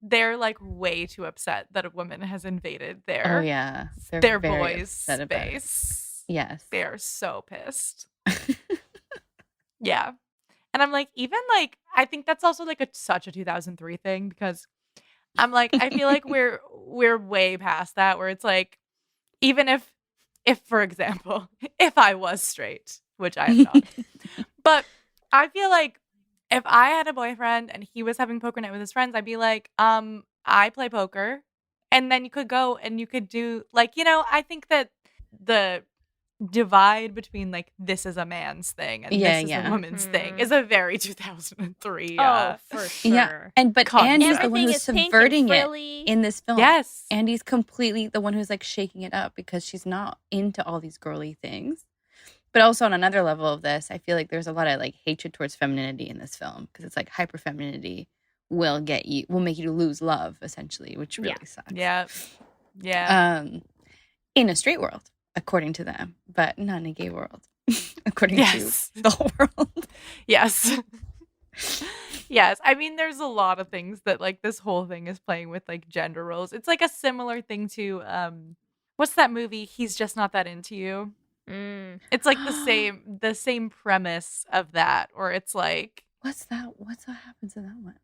they're like way too upset that a woman has invaded Oh their yeah, they're their very boys' upset about it. space. Yes. They are so pissed. Yeah. And I'm like, even like, I think that's also like such a 2003 thing, because I'm like, I feel like we're way past that, where it's like, even if for example, if I was straight, which I am not, but I feel like if I had a boyfriend and he was having poker night with his friends, I'd be like, I play poker, and then you could go and you could do like, I think that the divide between like this is a man's thing and Yeah, this is yeah. a woman's thing Mhm. is a very 2003 Oh, for sure. Yeah, but Concept. Andy's the one Everything who's is pink and subverting it frilly. in this film. yes. Andy's completely the one who's like shaking it up because she's not into all these girly things. But also on another level of this, I feel like there's a lot of like hatred towards femininity in this film, because it's like hyper femininity will make you lose love, essentially, which really sucks. Yeah. Yeah. In a straight world, according to them, but not in a gay world, according Yes. to the whole world. Yes. Yes. I mean, there's a lot of things that like this whole thing is playing with like gender roles. It's like a similar thing to what's that movie? He's Just Not That Into You. Mm. It's like the same premise of that, or it's like What's that happens in that one?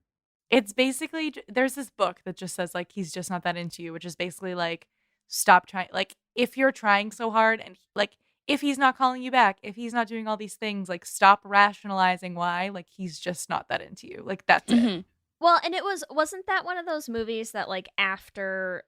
it's basically there's this book that just says like he's just not that into you, which is basically like stop trying, like if you're trying so hard and like if he's not calling you back, if he's not doing all these things, like stop rationalizing why, like he's just not that into you. Like that's it. Mhm. Well, and wasn't that one of those movies that like after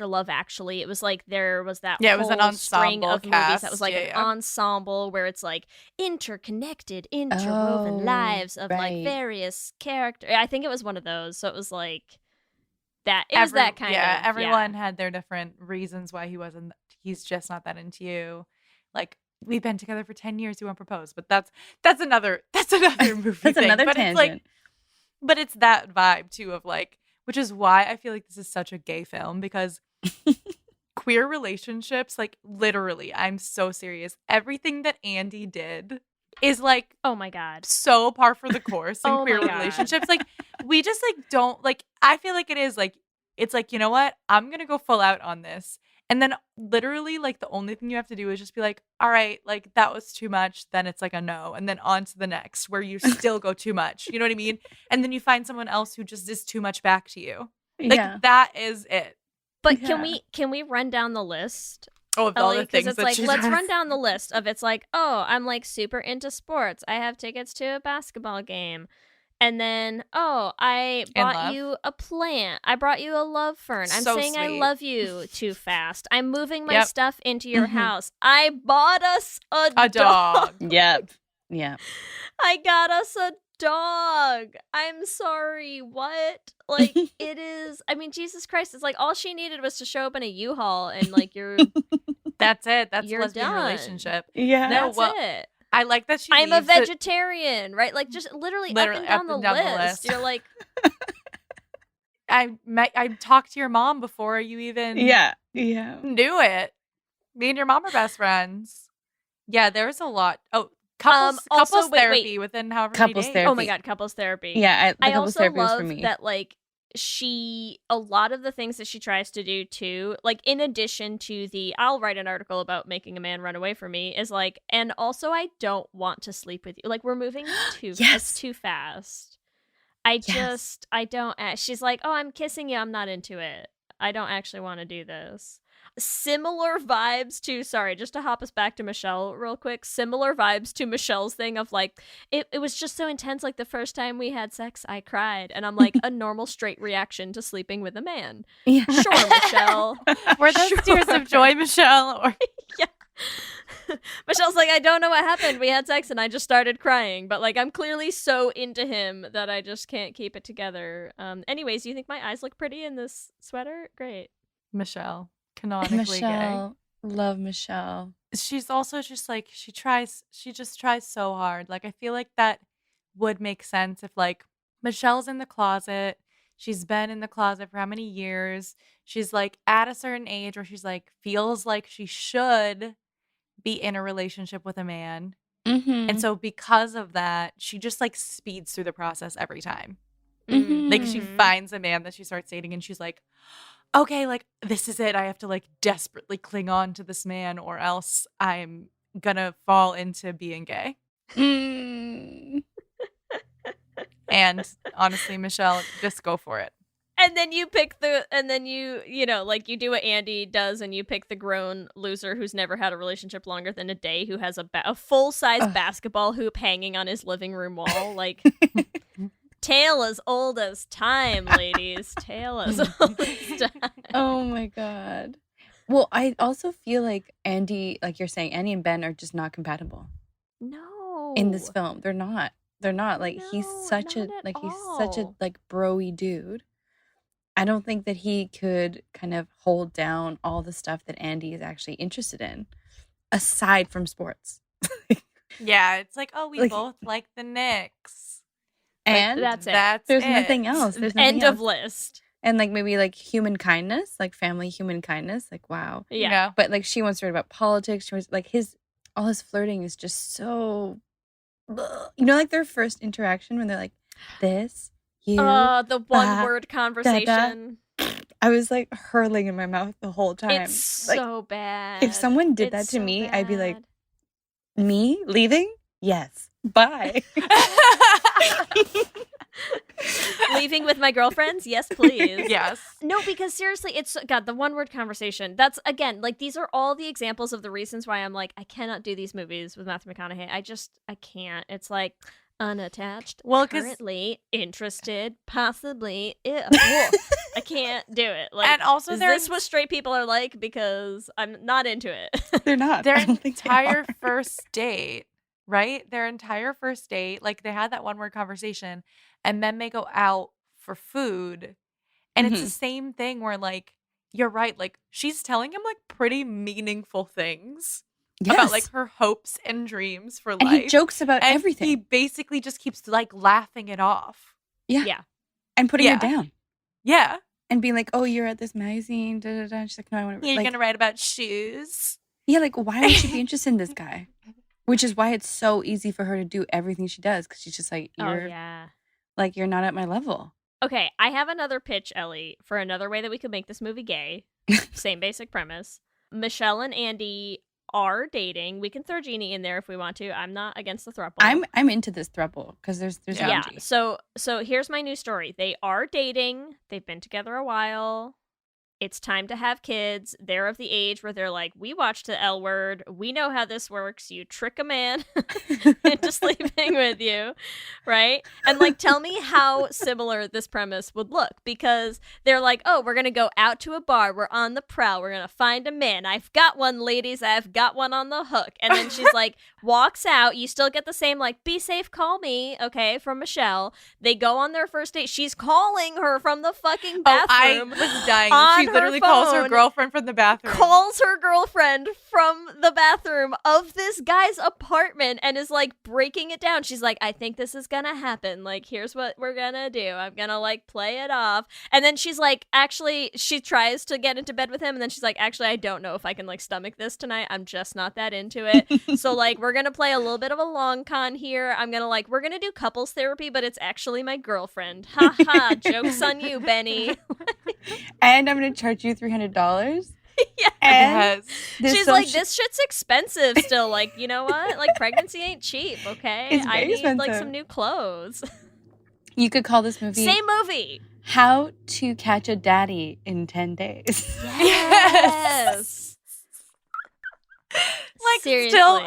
Love Actually, it was like there was that Yeah, it was an whole string ensemble of movies that was cast. like Yeah, an yeah. ensemble where it's like interconnected, interwoven Oh, lives of like right. various characters. I think it was one of those. So it was like that. It was that kind of. Everyone had their different reasons why he's just not that into you. Like we've been together for 10 years, he won't propose. But that's another movie That's thing. another but tangent. it's like but it's that vibe too of like, which is why I feel like this is such a gay film, because queer relationships, like literally, I'm so serious. Everything that Andy did is like Oh my god. so par for the course in Oh queer my God. relationships. Like we just like don't like, I feel like it is like, it's like, you know what? I'm gonna go full out on this. And then literally, like, the only thing you have to do is just be like, all right, like, that was too much. Then it's like a no. And then on to the next where you still go too much. You know what I mean? And then you find someone else who just is too much back to you. Like, that is it. But can we run down the list? Oh, of all the things it's that like, she's let's run down the list of it's like, oh, I'm like super into sports. I have tickets to a basketball game. And then, oh, I bought you a plant. I brought you a love fern. I'm So saying I sweet. love you too fast. I'm moving my stuff into your house. I bought us a dog. Yep. Yeah. I got us a dog. I'm sorry. What? Like, it is. I mean, Jesus Christ. It's like all she needed was to show up in a U-Haul and like you're. That's it. That's a You're lesbian done. relationship. Yeah. That's it. I like that she I'm a leaves it- vegetarian, right? Like just literally up and down, the list. You're like, I talked to your mom before you even Yeah. knew it. Me and your mom are best friends. Yeah, there's a lot. Oh, couples also, wait. therapy within however many Couples days. therapy. oh my God, couples therapy. Yeah. I couples also therapy was love for me. that like a lot of the things that she tries to do too, like in addition to I'll write an article about making a man run away from me is like, and also I don't want to sleep with you. Like we're moving it's too fast. I don't, she's like, oh, I'm kissing you. I'm not into it. I don't actually want to do this. Similar vibes to, sorry, just to hop us back to Michelle real quick, similar vibes to Michelle's thing of like, it was just so intense. Like the first time we had sex, I cried. And I'm like, a normal straight reaction to sleeping with a man. Yeah. Sure, Michelle. Were those tears of joy, Michelle? Or Yeah. Michelle's like, I don't know what happened. We had sex and I just started crying. But like, I'm clearly so into him that I just can't keep it together. Anyways, you think my eyes look pretty in this sweater? Great. Michelle. Canonically Michelle. Love Michelle. gay. She's also just like, she just tries so hard. Like, I feel like that would make sense if like Michelle's in the closet. She's been in the closet for how many years? She's like at a certain age where she's like, feels like she should be in a relationship with a man. Mm-hmm. And so because of that, she just like speeds through the process every time. Mhm. Like she finds a man that she starts dating and she's like, okay, like this is it. I have to like desperately cling on to this man or else I'm gonna fall into being gay. Mm. And honestly, Michelle, just go for it. And then you pick you know, like you do what Andy does and you pick the grown loser who's never had a relationship longer than a day, who has a full-size basketball hoop hanging on his living room wall. Like, tale as old as time, ladies. Tale as old as time. Oh my God. Well, I also feel like Andy, like you're saying, Andy and Ben are just not compatible No. in this film. They're not. Like he's No, such a not at like he's such a all. like bro-y dude. I don't think that he could kind of hold down all the stuff that Andy is actually interested in, aside from sports. Yeah, it's like, oh, we Like- both like the Knicks. And that's it. there's it. nothing else. There's nothing End else. of list. And like maybe like human kindness, like family human kindness, like wow. Yeah. You know? But like she wants to read about politics. She was like all his flirting is just so, you know, like their first interaction when they're like, this, you. The ba, one-word conversation. I was like hurling in my mouth the whole time. It's Like, so bad. if someone did that It's to so me, I'd be like, bad. me leaving? Yes. Bye. Leaving with my girlfriends? Yes, please. Yes. No, because seriously, it's God, the one word conversation. That's again, like these are all the examples of the reasons why I'm like, I cannot do these movies with Matthew McConaughey. I can't. It's like unattached, Well, 'cause- currently interested, possibly. Ew. I can't do it. Like, And also is they're this what straight people are like? Because I'm not into it. They're not. Their I don't think they entire are. first date, right? Their entire first date, like they had that one word conversation, and then they go out for food. And it's the same thing where, like, you're right. Like, she's telling him, like, pretty meaningful things about, Yes. like, her hopes and dreams for And life. he jokes about and everything. he basically just keeps, like, laughing it off. Yeah. Yeah. And putting Yeah. her down. Yeah. And being like, oh, you're at this magazine. Da, da, da. She's like, no, I want to. You're Like, going to write about shoes. yeah, like, why would she be interested in this guy? Which is why it's so easy for her to do everything she does. Because she's just like, Oh you're yeah. like, you're not at my level. Okay, I have another pitch, Ellie, for another way that we could make this movie gay. Same basic premise. Michelle and Andy are dating. We can throw Jeannie in there if we want to. I'm not against the throuple. I'm into this throuple because there's yeah. energy. So here's my new story. They are dating. They've been together a while. It's time to have kids. They're of the age where they're like, we watched the L Word. We know how this works. You trick a man into sleeping with you, right? And like, tell me how similar this premise would look, because they're like, oh, we're going to go out to a bar. We're on the prowl. We're going to find a man. I've got one, ladies. I've got one on the hook. And then she's like, walks out. You still get the same, like, be safe, call me, okay, from Michelle. They go on their first date. She's calling her from the fucking bathroom. I was dying. She literally calls her girlfriend from the bathroom. Calls her girlfriend from the bathroom of this guy's apartment and is like breaking it down. She's like, I think this is gonna happen. Like, here's what we're gonna do. I'm gonna like play it off. And then she's like, actually, she tries to get into bed with him. And then she's like, actually, I don't know if I can like stomach this tonight. I'm just not that into it. So like, we're gonna play a little bit of a long con here. We're gonna do couples therapy, but it's actually my girlfriend. Ha ha. Joke's on you, Benny. And I'm gonna charge you $300. Yeah. And she's like, this shit's expensive still. Like, you know what? Like, pregnancy ain't cheap, okay? It's I very need expensive. like some new clothes. You could call this movie Same movie. How to Catch a Daddy in 10 Days. Yes. Like, Seriously. still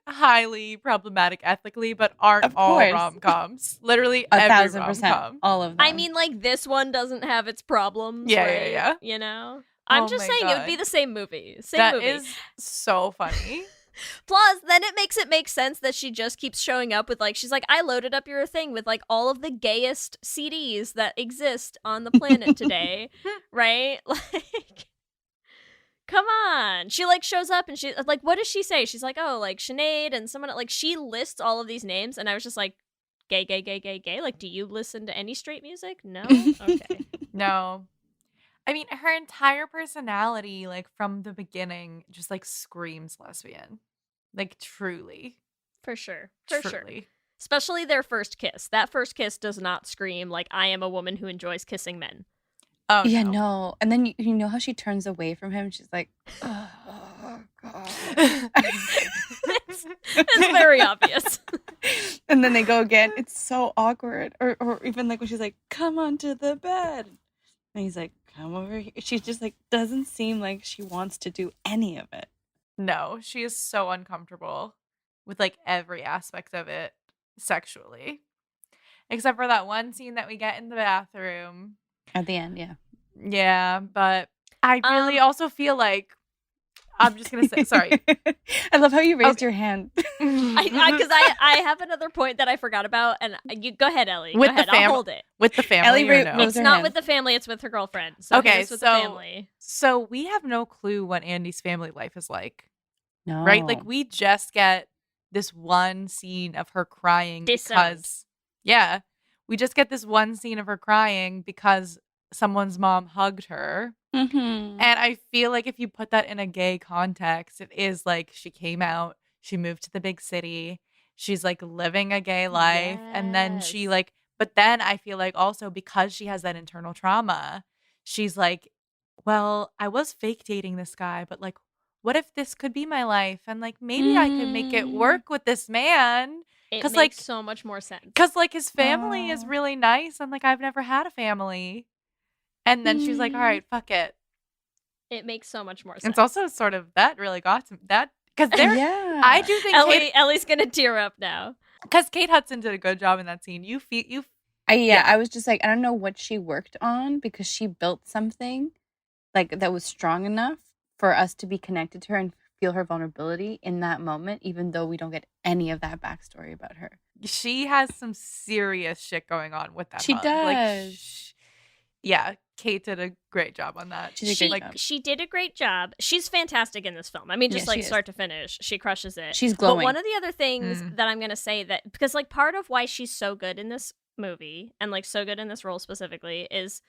highly problematic ethically, but aren't Of all course. rom-coms. Literally every 1,000%. rom-com. All of them. I mean, like, this one doesn't have its problems. Yeah, right? yeah. You know? I'm Oh just my saying it would God. be the same movie. That movie. is so funny. Plus, then it makes it make sense that she just keeps showing up with, like, she's like, I loaded up your thing with, like, all of the gayest CDs that exist on the planet today, right? Like, come on. She, like, shows up and she, like, what does she say? She's like, oh, like, Sinead and someone, like, she lists all of these names, and I was just like, gay, gay, gay, gay, gay? Like, do you listen to any straight music? No? Okay. No. I mean, her entire personality, like, from the beginning, just, like, screams lesbian. Like, truly. For sure. For sure. Truly. Especially their first kiss. That first kiss does not scream, like, I am a woman who enjoys kissing men. Oh, yeah, no. And then you know how she turns away from him? She's like, oh, God. It's very obvious. And then they go again. It's so awkward. Or even like when she's like, come onto the bed. And he's like, come over here. She just like doesn't seem like she wants to do any of it. No, she is so uncomfortable with, like, every aspect of it sexually. Except for that one scene that we get in the bathroom. At the end, yeah. Yeah, but I really also feel like, I'm just going to say, sorry. I love how you raised your hand. Because I have another point that I forgot about, and you go ahead, Ellie. Go With ahead, the I'll hold it. With the family or no? It's not with the family, it's with her girlfriend. So Okay, it's with the family. So we have no clue what Andy's family life is like. No. Right? Like, we just get this one scene of her crying because, yeah, we just get this one scene of her crying because someone's mom hugged her. Mm-hmm. And I feel like if you put that in a gay context, it is like she came out, she moved to the big city, she's like living a gay life, and then she like, but then I feel like also because she has that internal trauma, she's like, well, I was fake dating this guy, but like, what if this could be my life? And like, maybe I could make it work with this man. It Because makes like, so much more sense. because like his family is really nice, and like I've never had a family. And then she's like, all right, fuck it. It makes so much more sense. It's also sort of that really got to that because Yeah. I do think Ellie's gonna tear up now because Kate Hudson did a good job in that scene. I was just like, I don't know what she worked on because she built something like that was strong enough for us to be connected to her and feel her vulnerability in that moment, even though we don't get any of that backstory about her. She has some serious shit going on with that. She hug. does. Yeah, Kate did a great job on that. She did a great job. She's fantastic in this film. I mean, just Yeah, like she is. start to finish, she crushes it. She's glowing. But one of the other things that I'm going to say that, because like part of why she's so good in this movie and like so good in this role specifically is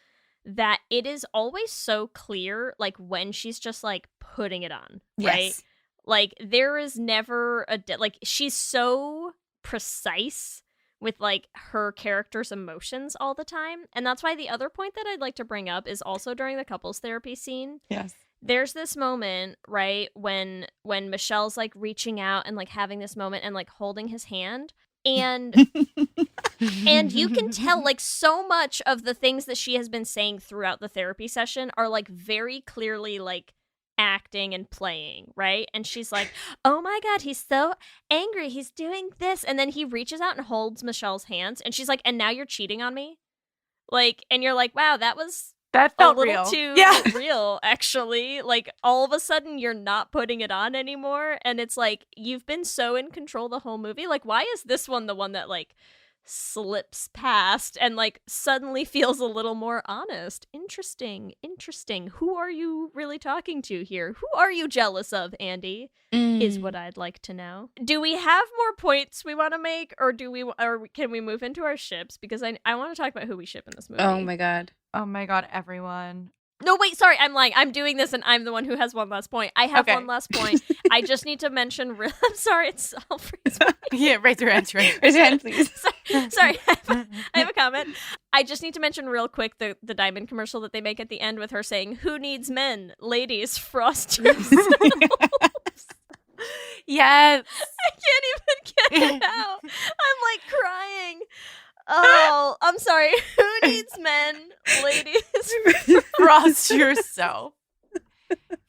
that it is always so clear like when she's just like putting it on, right? Yes. Like there is never like she's so precise with like her character's emotions all the time. And that's why the other point that I'd like to bring up is also during the couples therapy scene. Yes. There's this moment, right, when Michelle's like reaching out and like having this moment and like holding his hand. And and you can tell like so much of the things that she has been saying throughout the therapy session are like very clearly like acting and playing, right? And she's like, oh my god, he's so angry, he's doing this, and then he reaches out and holds Michelle's hands and she's like, and now you're cheating on me, like, and you're like, wow, that felt a little too real, actually. Like, all of a sudden you're not putting it on anymore, and it's like, you've been so in control the whole movie. Like, why is this one the one that like slips past and like suddenly feels a little more honest? Interesting. Who are you really talking to here? Who are you jealous of, Andy? Is what I'd like to know. Do we have more points we want to make, or can we move into our ships? Because I want to talk about who we ship in this movie. Oh my god, everyone. No, wait, sorry, I'm lying. I'm doing this and I'm the one who has one last point. I have one last point. I just need to mention I'm sorry, it's all freeze. Yeah, raise your hand, raise your hand, please. Sorry, I have a comment. I just need to mention real quick the diamond commercial that they make at the end with her saying, "Who needs men? Ladies, frost yourselves." Yes. I can't even get it out. I'm like crying. Oh, I'm sorry. Who needs men? Ladies, frost yourself.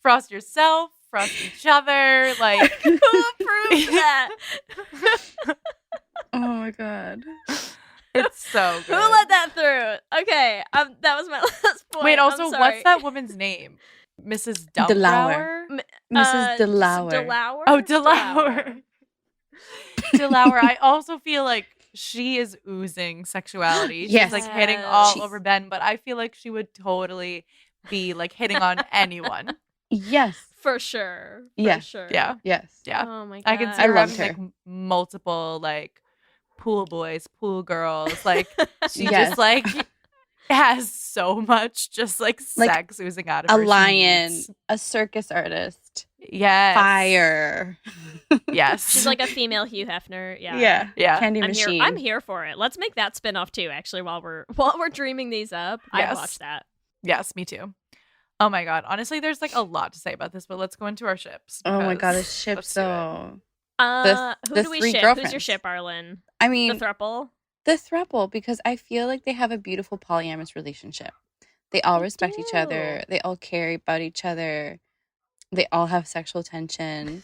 Frost yourself, frost each other. Like, who approved that? Oh my god. It's so good. Who let that through? Okay, that was my last point. Wait, also, what's that woman's name? Mrs. Delauer? Mrs. Delauer. Delauer? Oh, Delauer. Delauer. I also feel like she is oozing sexuality. Yes. She's like hitting all over Ben, but I feel like she would totally be like hitting on anyone. Yes. For sure. Yeah. Sure. Yeah. Yes. Yeah. Oh my god. I can see her having like multiple like pool boys, pool girls. Like she just like has so much just like sex oozing out of her. A lion, a circus artist. Yes. Fire. Yes. She's like a female Hugh Hefner. Yeah. Yeah. Candy machine. I'm here for it. Let's make that spin-off too, actually, while we're dreaming these up. I'd watch that. Yes, me too. Oh my god. Honestly, there's like a lot to say about this, but let's go into our ships. Oh my god, a ship though. Who do we ship? Who's your ship, Arlen? I mean, the throuple? The throuple, because I feel like they have a beautiful polyamorous relationship. They all respect each other. They all care about each other. They all have sexual tension.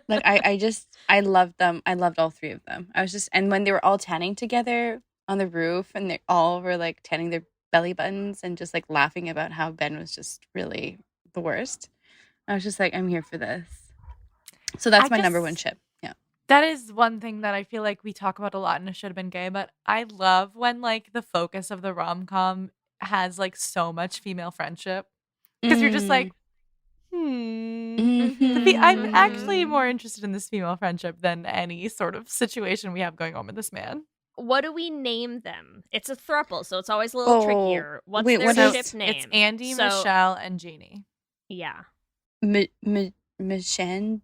Like I loved them. I loved all three of them. And when they were all tanning together on the roof and they all were like tanning their belly buttons and just like laughing about how Ben was just really the worst. I was just like, I'm here for this. So that's my number one ship. Yeah. That is one thing that I feel like we talk about a lot and it should have been gay, but I love when like the focus of the rom-com has like so much female friendship. Because you're just like, I'm actually more interested in this female friendship than any sort of situation we have going on with this man. What do we name them? It's a throuple, so it's always a little trickier. What's their ship name? It's Andy, Michelle, and Jeannie. Yeah. Mishandy? Mishandy.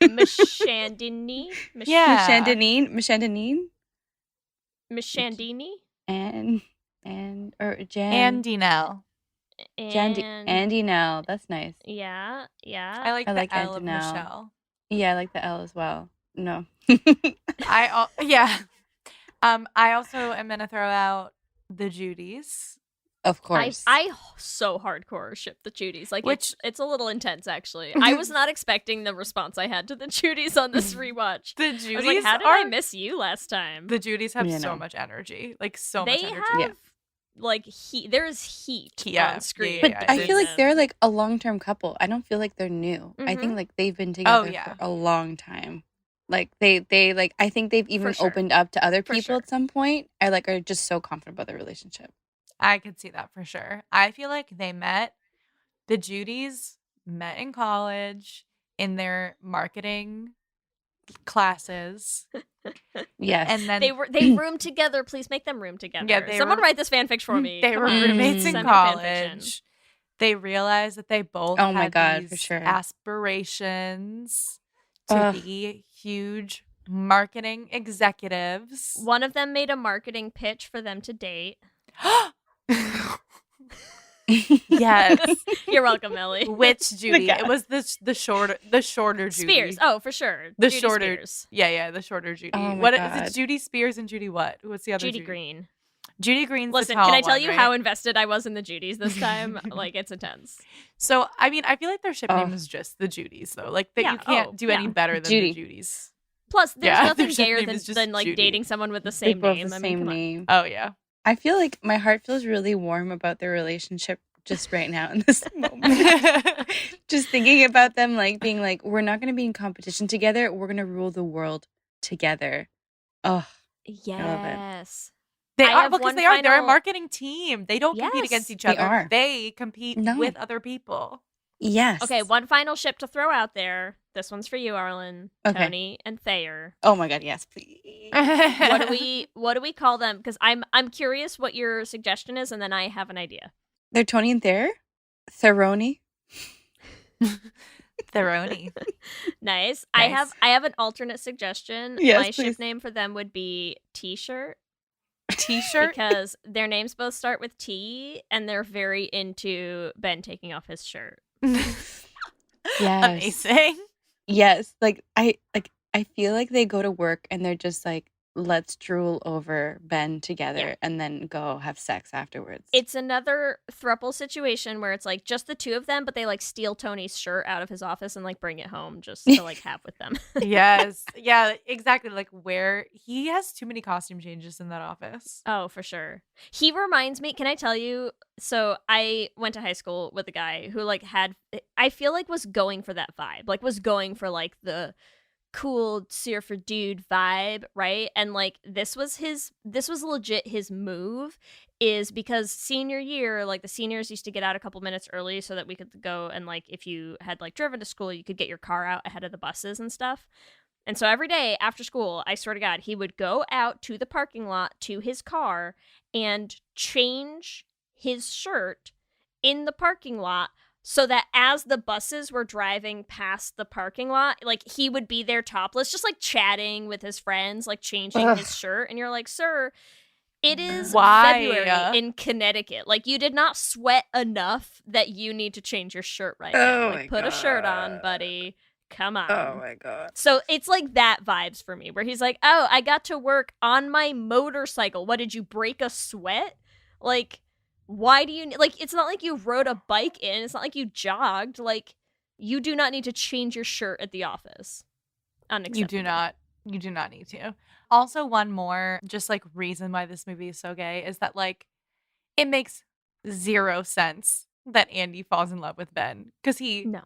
Mishandini? Yeah. Mishandinine? Mishandini? And or Jan. Andy Nell. Andy Nell. That's nice. Yeah. I like the L of Michelle. Yeah, I like the L as well. No. I also am gonna throw out the Judys. Of course. I so hardcore ship the Judys. Like, it's a little intense, actually. I was not expecting the response I had to the Judys on this rewatch. The Judys I was like, how did I miss you last time? The Judys have so much energy. Like, so much energy. They have, like, heat. There is heat on screen. But I feel like they're, like, a long-term couple. I don't feel like they're new. I think, like, they've been together for a long time. Like, they like, I think they've even opened up to other people at some point. Are just so confident about their relationship. I could see that for sure. I feel like the Judys met in college in their marketing classes. Yes. And then they roomed together. Please make them room together. Yeah, someone write this fanfic for me. They were roommates in college. They realized that they both had these aspirations to be huge marketing executives. One of them made a marketing pitch for them to date. Yes. You're welcome, Ellie. Which Judy? It was the shorter Judy. Spears. Oh, for sure. The Judy shorter. Spears. Yeah, the shorter Judy. Oh my What God. is it? Judy Spears and Judy what? What's the other Judy Judy? Green. Judy Green's Listen, the tall can I tell one, you right? how invested I was in the Judys this time? Like, it's intense. So, I mean, I feel like their ship name is just the Judys, though. Like, that Yeah, you can't do any better than Judy. the Judys. Plus, there's Yeah, nothing their ship gayer name than, is just than like Judy. dating someone with the They same both name. the I mean, same come on. name. Oh, yeah. I feel like my heart feels really warm about their relationship just right now in this moment. Just thinking about them like being like, we're not going to be in competition together. We're going to rule the world together. Oh, Yes. They I are have because one they're a final- marketing team. They don't compete Yes. against each They other. are. They compete No. with other people. yes. Okay, one final ship to throw out there. This one's for you, Arlen, Okay. Tony, and Thayer. Oh my God, yes, please. What do we call them? Because I'm curious what your suggestion is, and then I have an idea. They're Tony and Thayer? Theroni? Theroni. Nice. Nice. I have an alternate suggestion. Yes, My ship please. name for them would be T-shirt. T-shirt. Because their names both start with T, and they're very into Ben taking off his shirt. Yes. Amazing. Yes. I feel like they go to work and they're just like, let's drool over Ben together Yeah. and then go have sex afterwards. It's another throuple situation where it's like just the two of them, but they like steal Tony's shirt out of his office and like bring it home just to like have with them. Yes. Yeah, exactly. Like where he has too many costume changes in that office. Oh, for sure. He reminds me, can I tell you? So I went to high school with a guy who like I feel like was going for that vibe, like was going for like the cool surfer dude vibe, right? And like this was legit his move, is because senior year, like the seniors used to get out a couple minutes early so that we could go and like if you had like driven to school, you could get your car out ahead of the buses and stuff. And so every day after school, I swear to God, he would go out to the parking lot to his car and change his shirt in the parking lot so that as the buses were driving past the parking lot, like he would be there topless, just like chatting with his friends, like changing his shirt. And you're like, sir, it is Why? February in Connecticut. Like you did not sweat enough that you need to change your shirt right Oh now. my Like put a shirt on, God. buddy. Come on. Oh my God. So it's like that vibes for me, where he's like, oh, I got to work on my motorcycle. What, did you break a sweat? Like, why do you, like, it's not like you rode a bike in. It's not like you jogged. Like, you do not need to change your shirt at the office. Unacceptable. You do not. You do not need to. Also, one more just like reason why this movie is so gay is that like it makes zero sense that Andy falls in love with Ben because he No.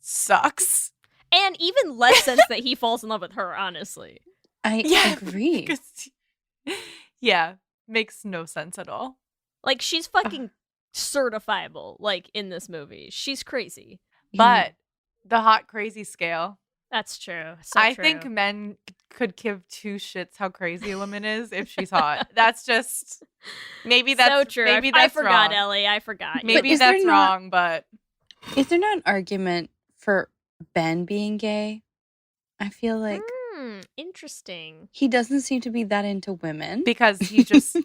sucks. And even less sense that he falls in love with her, honestly. I agree. Because- yeah, makes no sense at all. Like, she's fucking certifiable, like, in this movie. She's crazy. But the hot crazy scale, That's true. So I true. think men could give two shits how crazy a woman is if she's hot. That's just maybe that's so true. Maybe I that's forgot, wrong. Ellie. I forgot. Maybe is there that's not- wrong, but Is there not an argument for Ben being gay? I feel like Interesting. he doesn't seem to be that into women. because he just He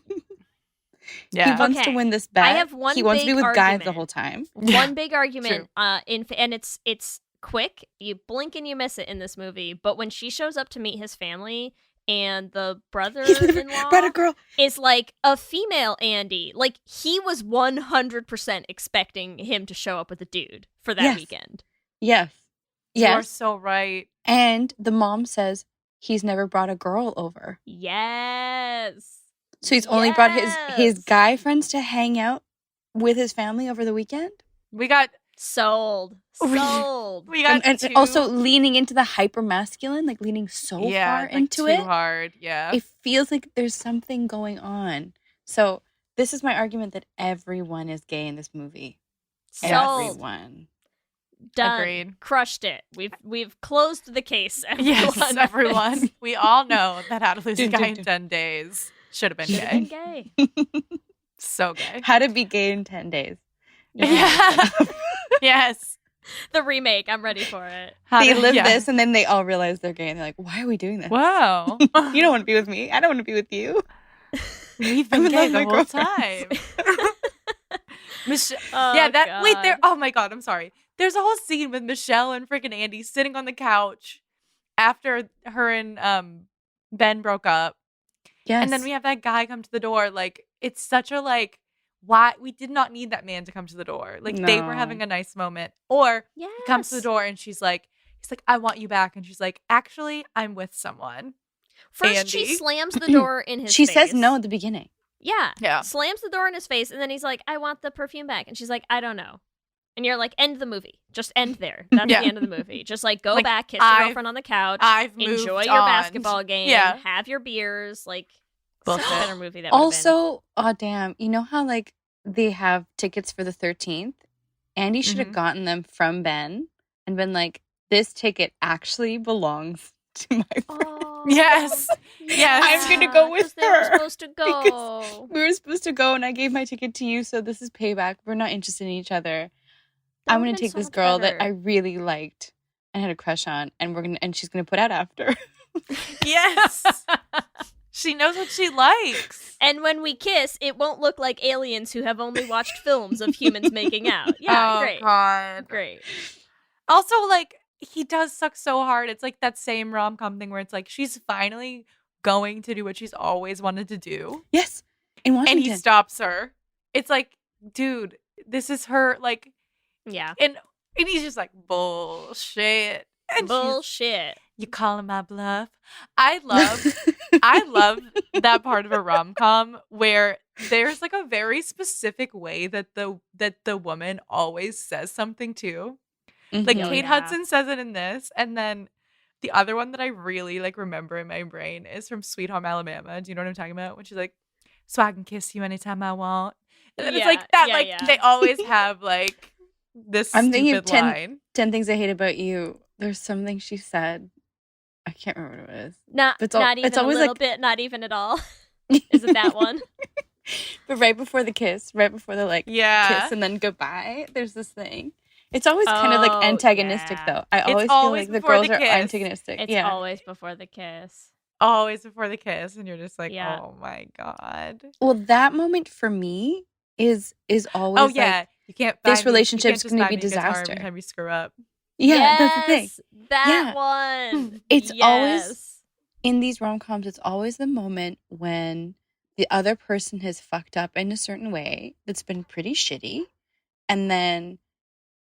yeah. wants Okay. to win this bet. have one He wants to be big with guys the argument. whole time. One big argument, True. and it's quick. You blink and you miss it in this movie. But when she shows up to meet his family, and the brother-in-law Brought a girl. is like a female Andy, like he was 100% expecting him to show up with a dude for that Yes. weekend. Yes. You are Yes. so right. And the mom says he's never brought a girl over. Yes. So he's only brought his Yes. guy friends to hang out with his family over the weekend. We got Sold. Sold. we got And two, also leaning into the hyper masculine, like leaning so far like into too it. hard. Yeah. It feels like there's something going on. So this is my argument that everyone is gay in this movie. Sold. Everyone. Done. Agreed. Crushed it. We've closed the case. Yes, everyone. everyone. We all know that How to Lose a Dun, Guy dun, in dun. 10 Days should have been Should've been gay. gay. So gay. How to be gay in 10 days. Yeah. Yes. The remake. I'm ready for it. They live this, and then they all realize they're gay, and they're like, "Why are we doing this? Wow. You don't want to be with me. I don't want to be with you. We've I'm been in gay love the with my whole girlfriend." time. Oh, yeah, that wait there. God. Oh my God, I'm sorry. There's a whole scene with Michelle and freaking Andy sitting on the couch after her and Ben broke up. Yes. And then we have that guy come to the door. Like, it's such a why we did not need that man to come to the door. Like they were No. having a nice moment. Or he comes to the Yes. door and he's like, I want you back. And she's like, actually, I'm with someone. First, she Andy. slams the door in his She face. says no at the beginning. Yeah. Yeah. Slams the door in his face, and then he's like, I want the perfume back. And she's like, I don't know. And you're like, end the movie. Just end there. That's Yeah. the end of the movie. Just go Like, back, kiss your girlfriend on the couch, I've moved enjoy your on. basketball game, Yeah. have your beers. Such a Bullshit. better movie that would have been. Also, oh damn, you know how they have tickets for the 13th? Andy should have Mhm. gotten them from Ben and been like, this ticket actually belongs to my friend. Oh, Yes. Yes. I'm gonna go with 'cause they were her, supposed to because go. We were supposed to go and I gave my ticket to you, so this is payback. We're not interested in each other. That I'm would've gonna been take so this much girl better. that I really liked and had a crush on, and she's gonna put out after. Yes. She knows what she likes. And when we kiss, it won't look like aliens who have only watched films of humans making out. Yeah, Oh, great. God. Great. Also, he does suck so hard. It's like that same rom-com thing where it's like she's finally going to do what she's always wanted to do. Yes, in And Washington. he stops her. It's like, dude, this is her, Yeah. and he's just like, bullshit. And she's, Bullshit. you calling my bluff? I love that part of a rom-com where there's a very specific way that the woman always says something too. Mhm. Oh, Kate yeah. Hudson says it in this, and then the other one that I really remember in my brain is from Sweet Home Alabama. Do you know what I'm talking about? When she's like, "So I can kiss you anytime I want," and then it's Yeah, that. yeah, yeah. They always have this I'm thinking of stupid line. 10 Things I Hate About You. There's something she said. I can't remember what it is. Not It's even always a little bit, not even at all. Is it that one? But right before the kiss, right before the Yeah. kiss and then goodbye, there's this thing. It's always kind of Oh, antagonistic yeah. though. I It's always feel always like the before girls the are kiss. antagonistic. It's yeah. always before the kiss. Always before the kiss, and you're just like, Yeah. oh my God. Well, that moment for me is always Oh yeah, you can't. this buy me- you relationship's can't just gonna buy be me a guitar disaster. every time you screw up. yeah, that's the thing. Yes, that Yeah. one. It's always- Yes. In these rom-coms, it's always the moment when the other person has fucked up in a certain way that's been pretty shitty, and then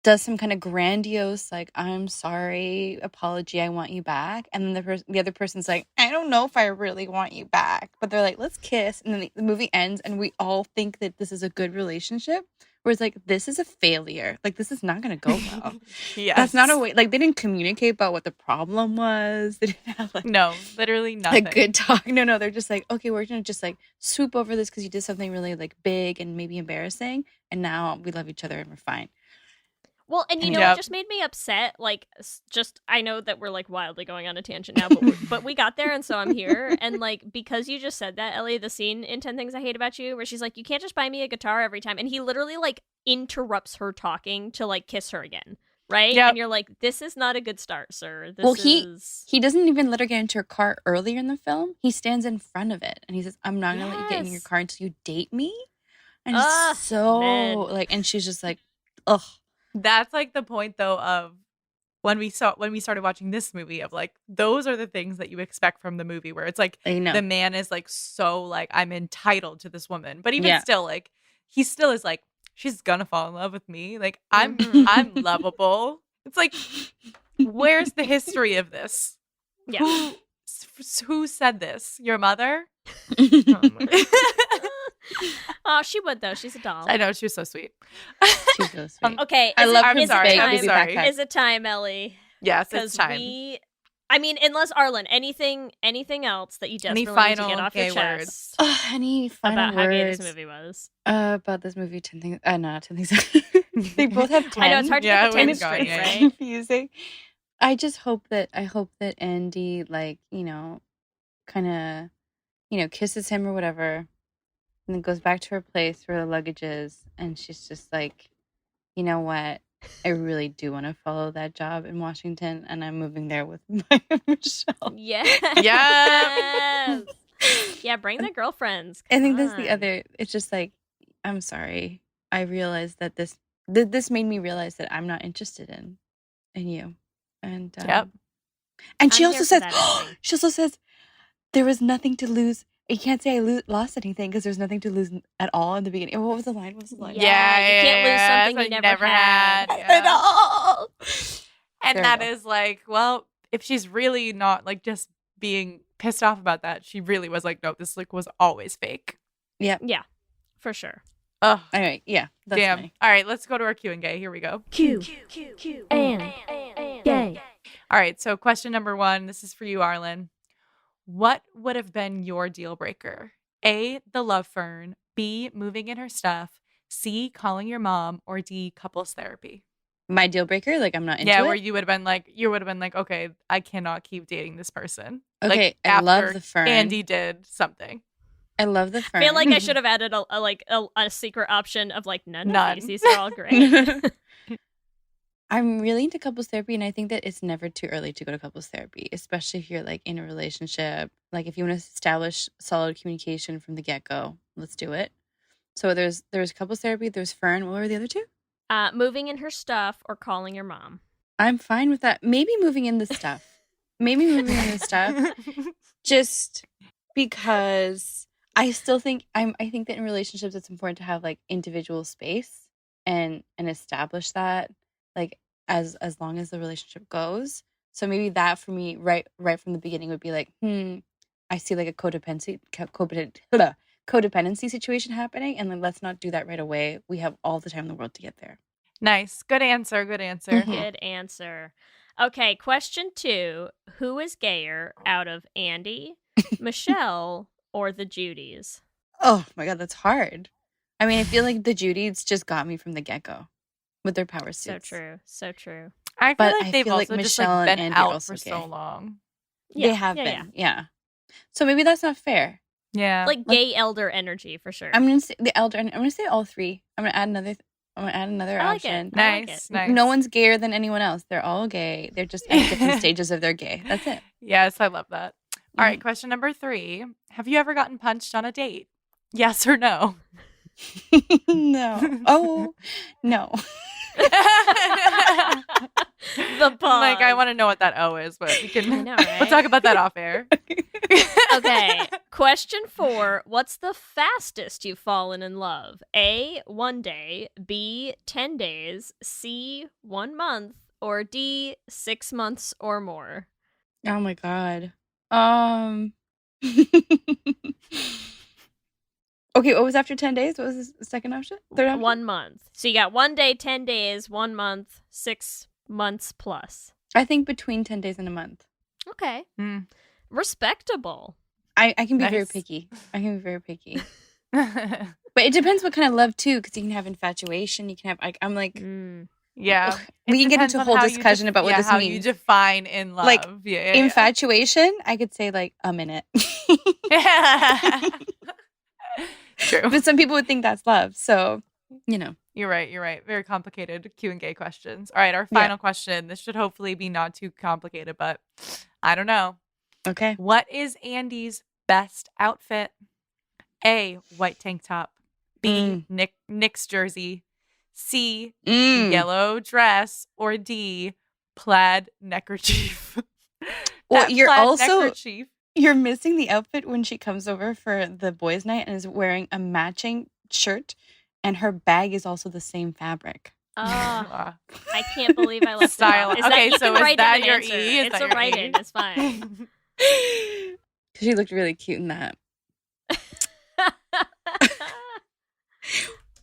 does some kind of grandiose I'm sorry apology, I want you back, and then the other person's like, I don't know if I really want you back, but they're like, let's kiss, and then the movie ends and we all think that this is a good relationship, whereas this is a failure, this is not going to go well. Yes. That's not a way, they didn't communicate about what the problem was. They didn't have No, literally nothing. a good talk. No, they're just okay, we're gonna just swoop over this because you did something really big and maybe embarrassing, and now we love each other and we're fine. Well, and it Yep. just made me upset. I know that we're wildly going on a tangent now, but we got there, and so I'm here. And because you just said that, Ellie, the scene in 10 Things I Hate About You, where she's like, you can't just buy me a guitar every time, and he literally interrupts her talking to kiss her again, right? Yep. And you're like, this is not a good start, sir. This Well, is he doesn't even let her get into her car earlier in the film. He stands in front of it and he says, I'm not gonna let you get in your Yes. car until you date me. And Ugh, it's so man. and she's just ugh. That's the point though of when we started watching this movie of those are the things that you expect from the movie where it's I know. the man is so I'm entitled to this woman, but even Yeah. still he still is she's gonna fall in love with me, I'm Mhm. I'm lovable. It's where's the history of this? Yeah. Who said this? Your mother? Oh, she would though. She's a doll. I know, she was so sweet. She's so sweet. Okay, I is love it, her is sorry, it big I'm time? baby sorry. backpack. Is it time, Ellie? Yes, Because it's time. unless Arlen, anything else that you Any desperately need to final get off your gay chest words? Any final about how gay words this movie was? about this movie? 10 things. No, 10 things. They both have 10. I know it's hard to Yeah, get the we've 10 gone, straight, yeah. right? Confusing. I hope that Andy kind of kisses him or whatever, and then goes back to her place where the luggage is, and she's just you know what, I really do want to follow that job in Washington, and I'm moving there with my Michelle. Yes. Yeah, bring the girlfriends. I think Come that's the on. other. It's just like, I'm sorry. I realized that this made me realize that I'm not interested in you. And Yep. And she I'm also here for says, that ending. she also says, there was nothing to lose. You can't say I lost anything because there's nothing to lose at all in the beginning. What was the line? What was the line? Yeah, you can't lose something that's you what never had. At all. And There that we go. is like, well, if she's really not like just being pissed off about that, she really was like, no, this like was always fake. Yeah. Yeah, for sure. Oh, All right. Yeah. That's damn. funny. All right, let's go to our Q&A. Here we go. Q and gay. All right, so question number 1. This is for you, Arlen. What would have been your deal breaker? A, the love fern. B, moving in her stuff. C, calling your mom. Or D, couples therapy. My deal breaker, like I'm not into Yeah, it. where you would have been like, okay, I cannot keep dating this person. Okay, Like, I love after the fern. Andy did something. I love the fern. I feel like I should have added a secret option of like none. None. Of these are all great. I'm really into couples therapy, and I think that it's never too early to go to couples therapy, especially if you're like in a relationship. Like if you want to establish solid communication from the get-go, let's do it. So there's couples therapy, there's Fern. What were the other two? Moving in her stuff or calling your mom. I'm fine with that. Maybe moving in the stuff. Maybe moving in the stuff. Just because I still think I think that in relationships it's important to have like individual space and establish that like as long as the relationship goes. So maybe that for me right from the beginning would be like, I see like a codependency situation happening, and then let's not do that right away. We have all the time in the world to get there. Nice. Good answer. Good answer. Mhm. Good answer. Okay, question 2. Who is gayer out of Andy, Michelle, or the Judys? Oh my God, that's hard. I mean, I feel like the Judys just got me from the get-go with their power suits. So true. So true. I feel But like I they've feel like also just Michelle like and been Andy are out also for so gay. long. They have been, yeah. So maybe that's not fair. Yeah. Like gay elder energy for sure. I'm gonna say the elder. I'm gonna say all three. I'm gonna add another I like option. it. I like Nice. it. Nice. No one's gayer than anyone else. They're all gay. They're just at different stages of their gay. That's it. Yes, I love that. All right, question number 3. Have you ever gotten punched on a date? Yes or no? No. Oh, no. The pause. Like, I want to know what that O is, but we can. I know, We'll right? talk about that off air. Okay. Question 4. What's the fastest you've fallen in love? A, 1 day. B, 10 days. C, 1 month. Or D, 6 months or more. Oh my God. Okay, what was after 10 days? What was the second option? Third option? 1 month. So you got 1 day, 10 days, 1 month, 6 months plus. I think between 10 days and a month. Okay. Mm. Respectable. I can be very Nice. picky. I can be very picky. But it depends what kind of love too, because you can have infatuation. You can have like I'm like Yeah. ugh, we can get into a whole discussion about what this how means. you define in love. Like, yeah. Infatuation, I could say like a minute. True. But some people would think that's love. So, you know. You're right. Very complicated Q&A questions. All right, our final question. This should hopefully be not too complicated, but I don't know. Okay. What is Andy's best outfit? A, white tank top. B, Nick's jersey. C, yellow dress. Or D, plaid neckerchief. Well, That you're plaid also neckerchief. you're missing the outfit when she comes over for the boys' night and is wearing a matching shirt, and her bag is also the same fabric. I can't believe I left Style. it out. Okay, you so can is write in that an your answer. E? Is It's that a your write-in. E? It's fine. She looked really cute in that.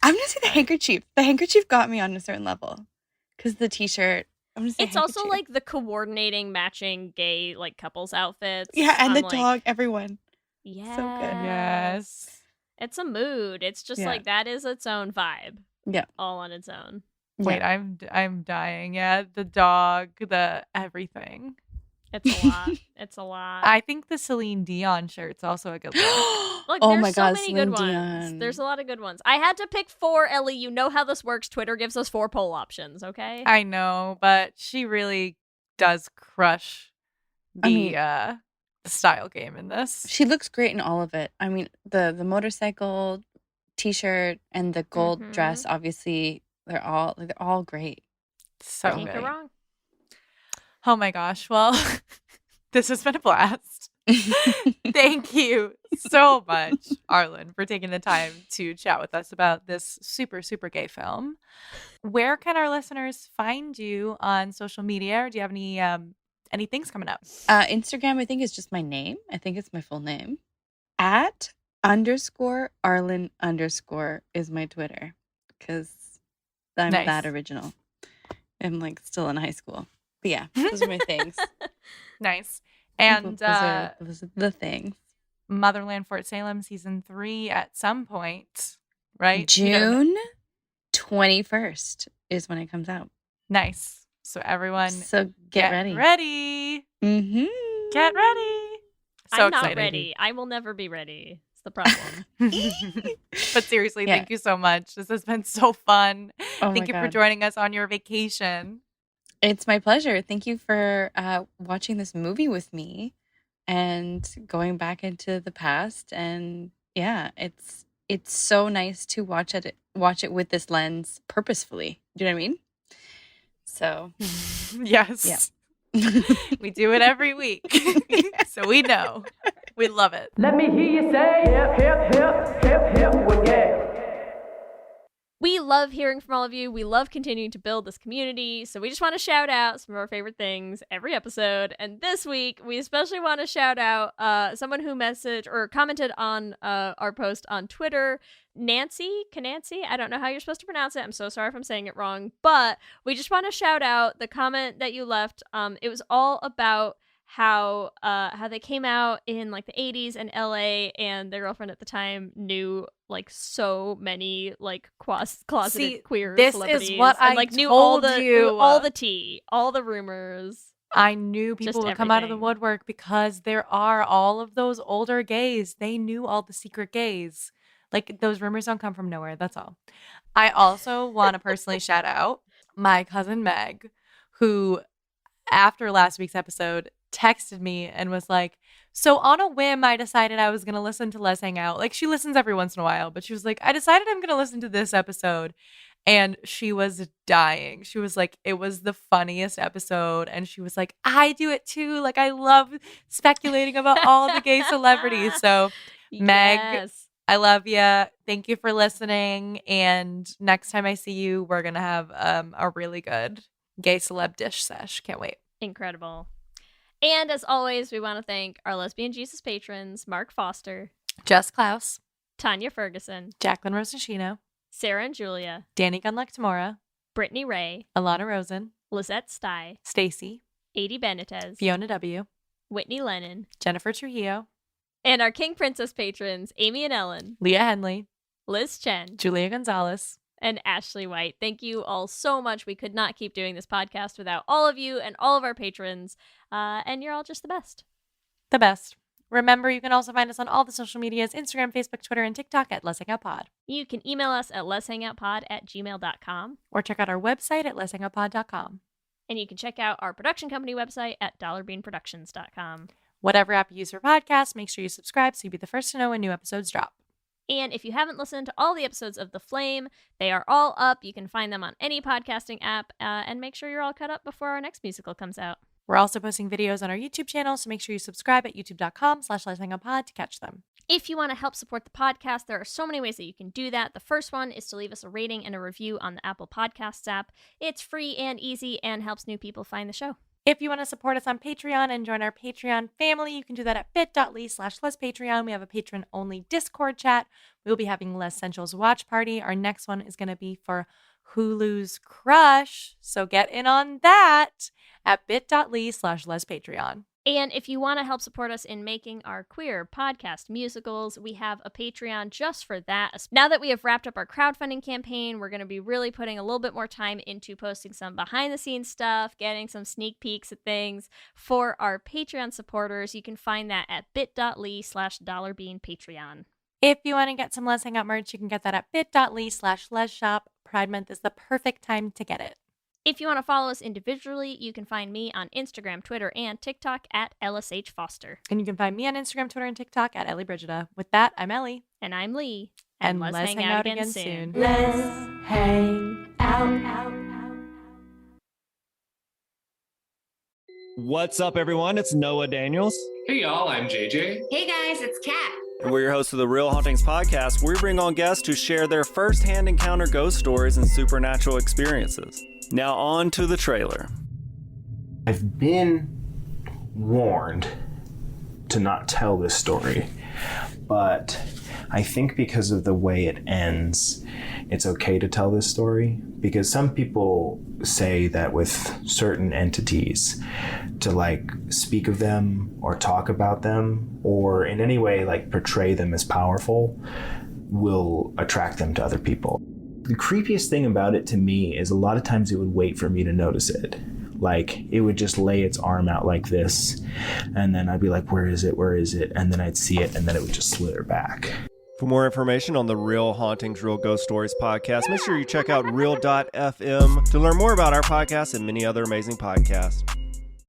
I'm gonna say the handkerchief. The handkerchief got me on a certain level because the t-shirt. I'm gonna say It's also handkerchief. like the coordinating, matching gay like couples outfits. yeah, and I'm the like, dog. Everyone. Yeah, So good. Yes. It's a mood. It's just Yeah. like that is its own vibe. Yeah. all on its own. Wait, I'm dying. Yeah, the dog, the everything. It's a lot. It's a lot. I think the Celine Dion shirt's also a good look. Look, Oh there's my so God, many Celine good ones. Dion. There's a lot of good ones. I had to pick 4, Ellie. You know how this works. Twitter gives us 4 poll options, okay? I know, but she really does crush the style game in this. She looks great in all of it. I mean, the motorcycle t-shirt and the gold dress, obviously, they're all great. So Can't good. go wrong. Oh my gosh. Well, this has been a blast. Thank you so much, Arlen, for taking the time to chat with us about this super, super gay film. Where can our listeners find you on social media? Or do you have any things coming up? Instagram, I think, is just my name. I think it's my full name. @_Arlen_ is my Twitter, because I'm Nice. that original. I'm like still in high school. But yeah, those are my things. Nice. And those are the things. Motherland Fort Salem season 3 at some point, right? You never know. June 21st is when it comes out. Nice. So everyone, So get ready. Ready. Mm-hmm. Get ready. So I'm not excited. ready. I will never be ready. It's the problem. But seriously, Yeah. thank you so much. This has been so fun. Oh Thank you my for God. joining us on your vacation. It's my pleasure. Thank you for watching this movie with me and going back into the past. And yeah, it's so nice to watch it with this lens purposefully. Do you know what I mean? So Yes. We do it every week. So we know. We love it. Let me hear you say hip, hip, hip, hip, hip, well, yeah. We love hearing from all of you. We love continuing to build this community. So we just want to shout out some of our favorite things every episode. And this week, we especially want to shout out someone who messaged or commented on our post on Twitter. Canancy? I don't know how you're supposed to pronounce it. I'm so sorry if I'm saying it wrong. But we just want to shout out the comment that you left. It was all about how they came out in like the 80s in LA, and their girlfriend at the time knew like so many like closeted queer this celebrities. is what and, I like knew all told the you. all the tea, all the rumors. I knew people Just would come out of the everything. woodwork because there are all of those older gays. They knew all the secret gays. Like, those rumors don't come from nowhere. That's all. I also want to personally shout out my cousin Meg, who, after last week's episode, texted me and was like, so on a whim, I decided I was going to listen to Let's Hang Out. Like, she listens every once in a while, but she was like, I decided I'm going to listen to this episode. And she was dying. She was like, it was the funniest episode. And she was like, I do it too. Like, I love speculating about all the gay celebrities. So, Meg, Yes. I love you. Thank you for listening. And next time I see you, we're going to have a really good gay celeb dish sesh. Can't wait. Incredible. And as always, we want to thank our Lesbian Jesus patrons, Mark Foster, Jess Klaus, Tanya Ferguson, Jacqueline Rosacino, Sarah and Julia, Danny Gunluck Tamora, Brittany Ray, Alana Rosen, Lizette Stye, Stacy, Adi Benitez, Fiona W., Whitney Lennon, Jennifer Trujillo, and our King Princess patrons, Amy and Ellen, Leah Henley, Liz Chen, Julia Gonzalez, and Ashley White. Thank you all so much. We could not keep doing this podcast without all of you and all of our patrons. And you're all just the best. the best. Remember, you can also find us on all the social medias, Instagram, Facebook, Twitter, and TikTok at Let's Hang Out Pod. You can email us at letshangoutpod@gmail.com. Or check out our website at letshangoutpod.com. And you can check out our production company website at dollarbeanproductions.com. Whatever app you use for podcasts, make sure you subscribe so you'll be the first to know when new episodes drop. And if you haven't listened to all the episodes of The Flame, they are all up. You can find them on any podcasting app. And make sure you're all caught up before our next musical comes out. We're also posting videos on our YouTube channel, so make sure you subscribe at youtube.com/letshangoutpod to catch them. If you want to help support the podcast, there are so many ways that you can do that. The first one is to leave us a rating and a review on the Apple Podcasts app. It's free and easy and helps new people find the show. If you want to support us on Patreon and join our Patreon family, you can do that at bit.ly/lespatreon. We have a patron-only Discord chat. We'll be having Les Essentials Watch Party. Our next one is going to be for Hulu's Crush, so get in on that at bit.ly/lespatreon. And if you want to help support us in making our queer podcast musicals, we have a Patreon just for that. Now that we have wrapped up our crowdfunding campaign, we're going to be really putting a little bit more time into posting some behind-the-scenes stuff, getting some sneak peeks at things for our Patreon supporters. You can find that at bit.ly/$beanpatreon. If you want to get some Let's Hang Out merch, you can get that at bit.ly/lesshop. Pride Month is the perfect time to get it. If you want to follow us individually, you can find me on Instagram, Twitter, and TikTok at LSH Foster. And you can find me on Instagram, Twitter, and TikTok at Ellie Brigida. With that, I'm Ellie. And I'm Lee. And let's hang out again soon. Let's hang out. What's up, everyone? It's Noah Daniels. Hey, y'all. I'm JJ. Hey, guys. It's Kat. And we're your hosts of the Real Hauntings podcast, where we bring on guests to share their first-hand encounter ghost stories and supernatural experiences. Now on to the trailer. I've been warned to not tell this story, but I think because of the way it ends, it's okay to tell this story, because some people say that with certain entities, to like speak of them or talk about them or in any way like portray them as powerful will attract them to other people. The creepiest thing about it to me is a lot of times it would wait for me to notice it. Like it would just lay its arm out like this, and then I'd be like, where is it? Where is it? And then I'd see it, and then it would just slither back. For more information on the Real Hauntings, Real Ghost Stories podcast, make sure you check out real.fm to learn more about our podcast and many other amazing podcasts.